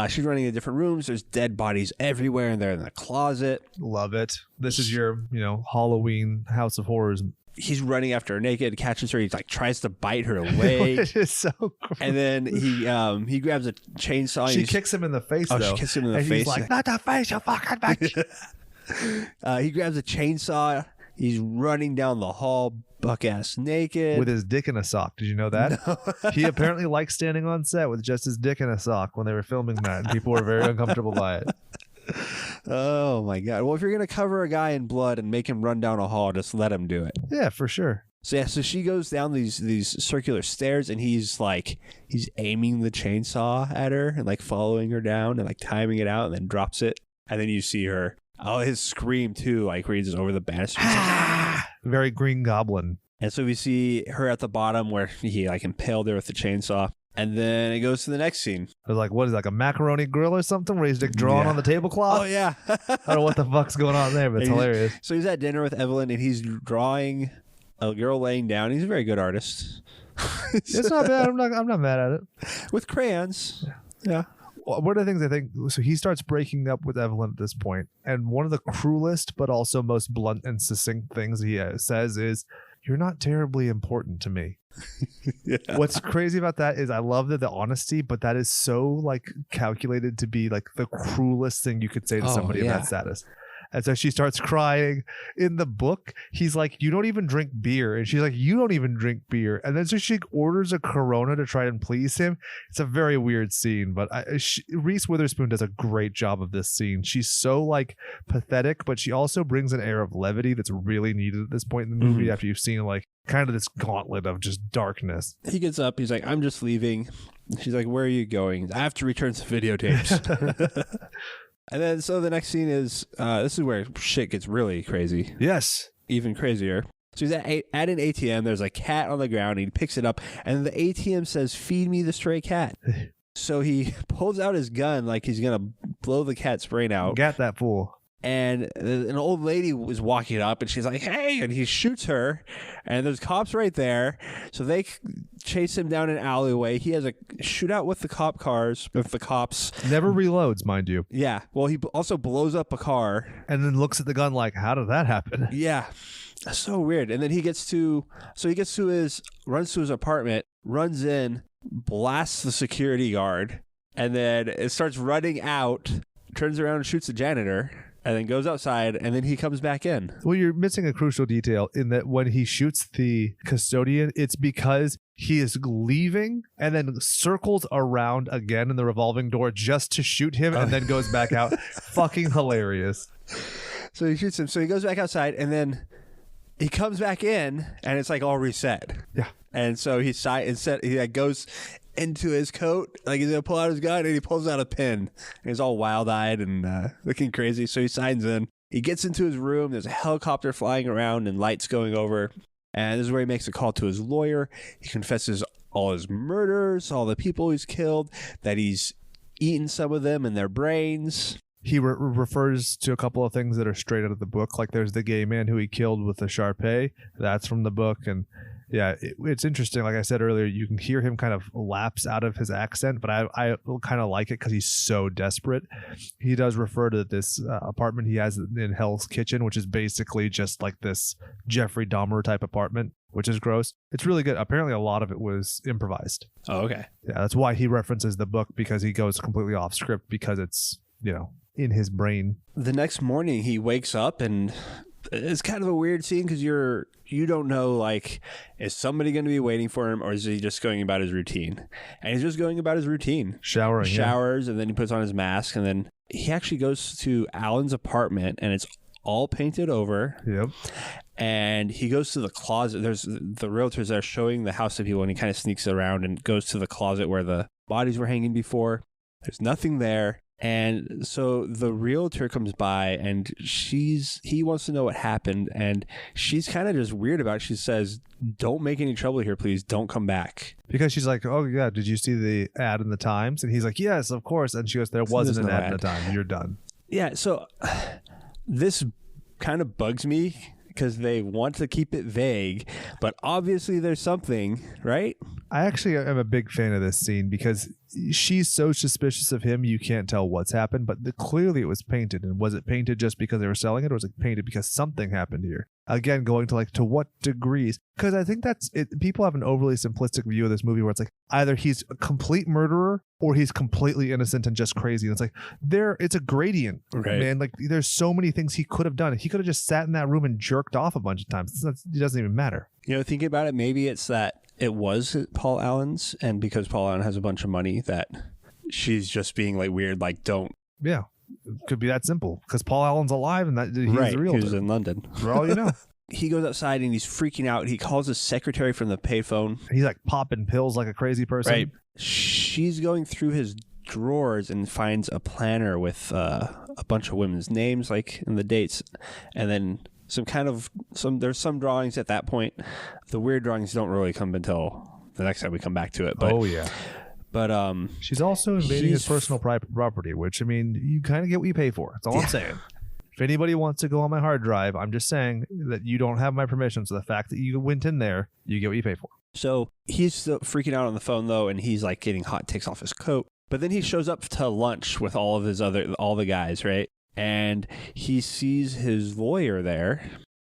She's running in different rooms. There's dead bodies everywhere, and they're in the closet. Love it. This is your, Halloween House of Horrors. He's running after her naked, catches her. He like tries to bite her away. It is so gross. And then he grabs a chainsaw. She kicks him in the face, though. She kicks him in the and face. He's like, not the face, you fucking bitch. He grabs a chainsaw. He's running down the hall, buck-ass naked. With his dick in a sock. Did you know that? No. He apparently liked standing on set with just his dick in a sock when they were filming that. And people were very uncomfortable by it. Oh, my God. Well, if you're going to cover a guy in blood and make him run down a hall, just let him do it. Yeah, for sure. So she goes down these circular stairs, and he's aiming the chainsaw at her and like following her down and like timing it out, and then drops it. And then you see her. Oh, his scream too, like where he's over the banister. Very Green Goblin. And so we see her at the bottom where he like impaled her with the chainsaw. And then it goes to the next scene. It was like, what is it, like a macaroni grill or something where he's like drawing on the tablecloth? Oh, yeah. I don't know what the fuck's going on there, but it's hilarious. So he's at dinner with Evelyn, and he's drawing a girl laying down. He's a very good artist. It's not bad. I'm not mad at it. With crayons. Yeah. One of the things I think, so he starts breaking up with Evelyn at this point, and one of the cruelest but also most blunt and succinct things he says is, "You're not terribly important to me." Yeah. What's crazy about that is I love the honesty, but that is so like calculated to be like the cruelest thing you could say to somebody of that status. And so she starts crying. In the book, he's like, "You don't even drink beer." And she's like, "You don't even drink beer." And then so she orders a Corona to try and please him. It's a very weird scene, but Reese Witherspoon does a great job of this scene. She's so like pathetic, but she also brings an air of levity that's really needed at this point in the movie after you've seen like kind of this gauntlet of just darkness. He gets up. He's like, "I'm just leaving." She's like, "Where are you going?" "I have to return some videotapes." And then, so the next scene is, this is where shit gets really crazy. Yes. Even crazier. So he's at an ATM. There's a cat on the ground. He picks it up, and the ATM says, "Feed me the stray cat." So he pulls out his gun like he's going to blow the cat's brain out. Got that fool. And an old lady was walking up, and she's like, "Hey," and he shoots her, and there's cops right there. So they chase him down an alleyway. He has a shootout with the cops. Never reloads, mind you. Yeah. Well, he also blows up a car. And then looks at the gun like, how did that happen? Yeah. That's so weird. And then runs to his apartment, runs in, blasts the security guard, and then it starts running out, turns around and shoots the janitor. and then goes outside, and then he comes back in. Well, you're missing a crucial detail in that when he shoots the custodian, it's because he is leaving and then circles around again in the revolving door just to shoot him and then goes back out. Fucking hilarious. So he shoots him. So he goes back outside, and then he comes back in, and it's like all reset. Yeah. And so he like goes into his coat, like he's gonna pull out his gun, and he pulls out a pin. And he's all wild-eyed and looking crazy. So he signs in. He gets into his room. There's a helicopter flying around and lights going over. And this is where he makes a call to his lawyer. He confesses all his murders, all the people he's killed, that he's eaten some of them in their brains. He refers to a couple of things that are straight out of the book. Like there's the gay man who he killed with the Sharpay. That's from the book. And yeah, it's interesting. Like I said earlier, you can hear him kind of lapse out of his accent, but I kind of like it because he's so desperate. He does refer to this apartment he has in Hell's Kitchen, which is basically just like this Jeffrey Dahmer type apartment, which is gross. It's really good. Apparently a lot of it was improvised. Oh, okay. Yeah, that's why he references the book, because he goes completely off script because it's, in his brain. The next morning he wakes up, and it's kind of a weird scene because you don't know, like, is somebody going to be waiting for him, or is he just going about his routine? And he's just going about his routine. Showers, and then he puts on his mask, and then he actually goes to Alan's apartment, and it's all painted over. Yep. And he goes to the closet. There's the realtors there showing the house to people, and he kind of sneaks around and goes to the closet where the bodies were hanging before. There's nothing there. And so the realtor comes by, and he wants to know what happened, and she's kind of just weird about it. She says, "Don't make any trouble here, please. Don't come back." Because she's like, "Oh yeah, did you see the ad in the Times?" And he's like, "Yes, of course." And she goes, "There wasn't an ad in the Times. You're done." Yeah. So this kind of bugs me because they want to keep it vague, but obviously there's something, right? I actually am a big fan of this scene because she's so suspicious of him, you can't tell what's happened, but clearly it was painted. And was it painted just because they were selling it, or was it painted because something happened here? Again, going to what degrees? Because I think that's it. People have an overly simplistic view of this movie where it's like either he's a complete murderer or he's completely innocent and just crazy. And it's like it's a gradient, right, man. Like there's so many things he could have done. He could have just sat in that room and jerked off a bunch of times. It doesn't even matter. Thinking about it, maybe it's that it was Paul Allen's, and because Paul Allen has a bunch of money, that she's just being like weird, like don't. Yeah, it could be that simple because Paul Allen's alive and that he's right. the realtor. He's in London. For all you know. He goes outside and he's freaking out. He calls his secretary from the payphone. He's like popping pills like a crazy person. Right. She's going through his drawers and finds a planner with a bunch of women's names, like in the dates, and then there's some drawings at that point. The weird drawings don't really come until the next time we come back to it. But, oh yeah. But she's also invading his personal property, which, I mean, you kind of get what you pay for. That's all I'm saying. If anybody wants to go on my hard drive, I'm just saying that you don't have my permission. So the fact that you went in there, you get what you pay for. So he's still freaking out on the phone though, and he's like getting hot takes off his coat. But then he shows up to lunch with all the guys, right? And he sees his lawyer there,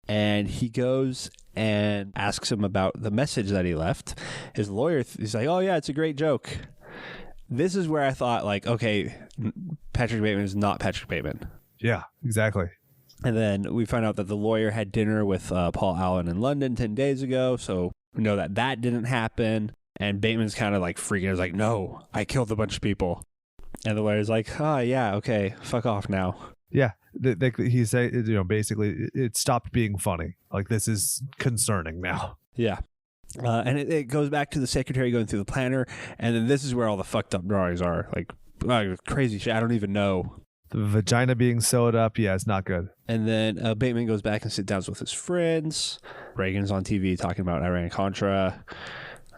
and he goes and asks him about the message that he left. His lawyer is like, "Oh yeah, it's a great joke." This is where I thought, like, okay, Patrick Bateman is not Patrick Bateman. Yeah, exactly. And then we find out that the lawyer had dinner with Paul Allen in London 10 days ago, so we know that didn't happen. And Bateman's kind of like freaking out. He's like, "No, I killed a bunch of people." And the lawyer's like, "Oh yeah, okay, fuck off now." Yeah, he say, basically it stopped being funny. Like, this is concerning now. Yeah. And it goes back to the secretary going through the planner, and then this is where all the fucked up drawings are. Like, crazy shit. I don't even know. The vagina being sewed up. Yeah, it's not good. And then Bateman goes back and sits down with his friends. Reagan's on TV talking about Iran-Contra.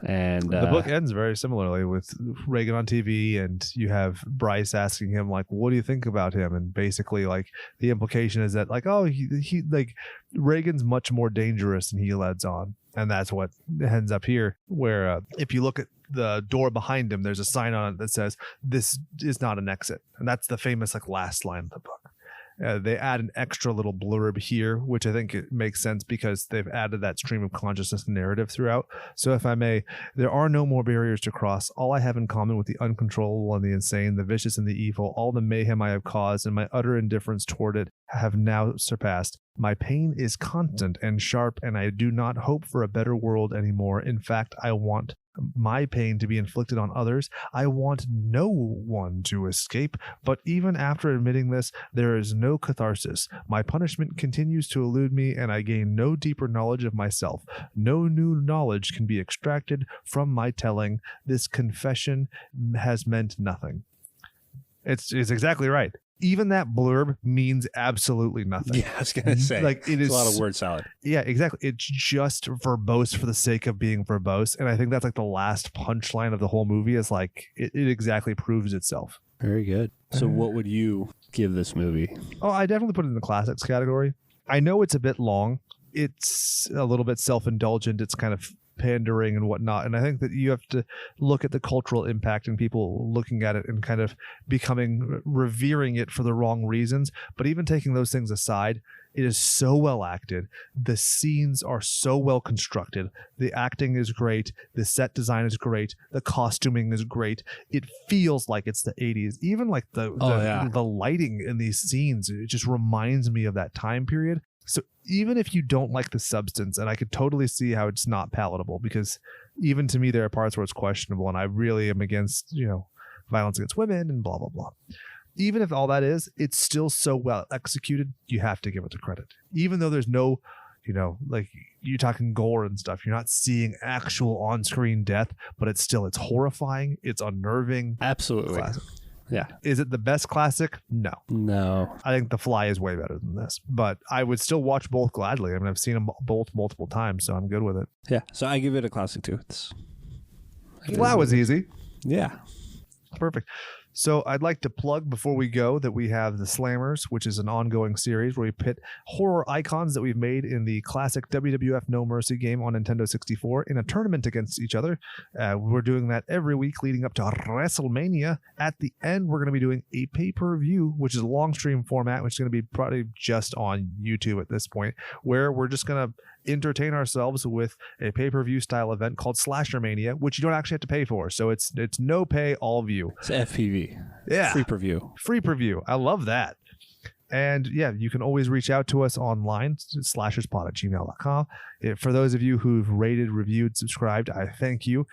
And the book ends very similarly with Reagan on TV, and you have Bryce asking him, like, "What do you think about him?" And basically, like, the implication is that, like, oh, he like, Reagan's much more dangerous than he lets on. And that's what ends up here, where if you look at the door behind him, there's a sign on it that says, "This is not an exit." And that's the famous, like, last line of the book. They add an extra little blurb here, which I think it makes sense because they've added that stream of consciousness narrative throughout. So if I may, there are no more barriers to cross. All I have in common with the uncontrollable and the insane, the vicious and the evil, all the mayhem I have caused, and my utter indifference toward it have now surpassed. My pain is constant and sharp, and I do not hope for a better world anymore. In fact, I want my pain to be inflicted on others. I want no one to escape, but even after admitting this, there is no catharsis. My punishment continues to elude me, and I gain no deeper knowledge of myself. No new knowledge can be extracted from my telling. This confession has meant nothing. It's exactly right. Even that blurb means absolutely nothing. Yeah, I was gonna say, like it is a lot of word salad. Yeah, exactly. It's just verbose for the sake of being verbose, and I think that's like the last punchline of the whole movie. Is like it exactly proves itself. Very good. So, what would you give this movie? Oh, I definitely put it in the classics category. I know it's a bit long. It's a little bit self-indulgent. It's kind of pandering and whatnot, and I think that you have to look at the cultural impact and people looking at it and kind of revering it for the wrong reasons. But even taking those things aside, it is so well acted. The scenes are so well constructed. The acting is great. The set design is great. The costuming is great. It feels like it's the 80s. Even like the lighting in these scenes, it just reminds me of that time period. So even if you don't like the substance, and I could totally see how it's not palatable, because even to me there are parts where it's questionable, and I really am against, violence against women and blah, blah, blah. Even if all that is, it's still so well executed, you have to give it the credit. Even though there's no, like you're talking gore and stuff, you're not seeing actual on-screen death, but it's horrifying, it's unnerving. Absolutely. Classic. Yeah. Is it the best classic? No. I think The Fly is way better than this, but I would still watch both gladly. I mean, I've seen them both multiple times, so I'm good with it. Yeah. So I give it a classic too. Well, that was easy. Yeah. Perfect. So I'd like to plug before we go that we have The Slammers, which is an ongoing series where we pit horror icons that we've made in the classic WWF No Mercy game on Nintendo 64 in a tournament against each other. We're doing that every week leading up to WrestleMania. At the end, we're going to be doing a pay-per-view, which is a long stream format, which is going to be probably just on YouTube at this point, where we're just going to entertain ourselves with a pay-per-view style event called Slasher Mania, which you don't actually have to pay for. So it's no pay, all view. It's FPV. Yeah. Free preview. I love that. And yeah, you can always reach out to us online, slasherspot@gmail.com. For those of you who've rated, reviewed, subscribed, I thank you.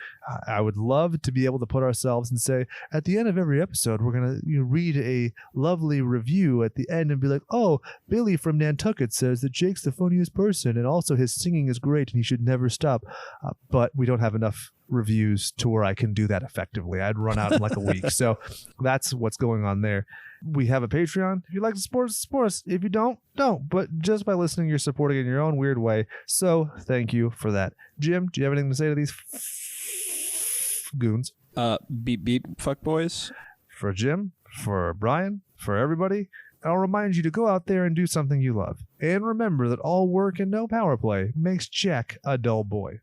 I would love to be able to put ourselves and say, at the end of every episode, we're going to read a lovely review at the end and be like, oh, Billy from Nantucket says that Jake's the funniest person, and also his singing is great and he should never stop. But we don't have enough reviews to where I can do that effectively. I'd run out in like a week. So that's what's going on there. We have a Patreon. If you like to support us. If you don't. But just by listening, you're supporting in your own weird way. So thank you for that. Jim, do you have anything to say to these goons? Beat fuck boys. For Jim, for Brian, for everybody, I'll remind you to go out there and do something you love. And remember that all work and no power play makes Jack a dull boy.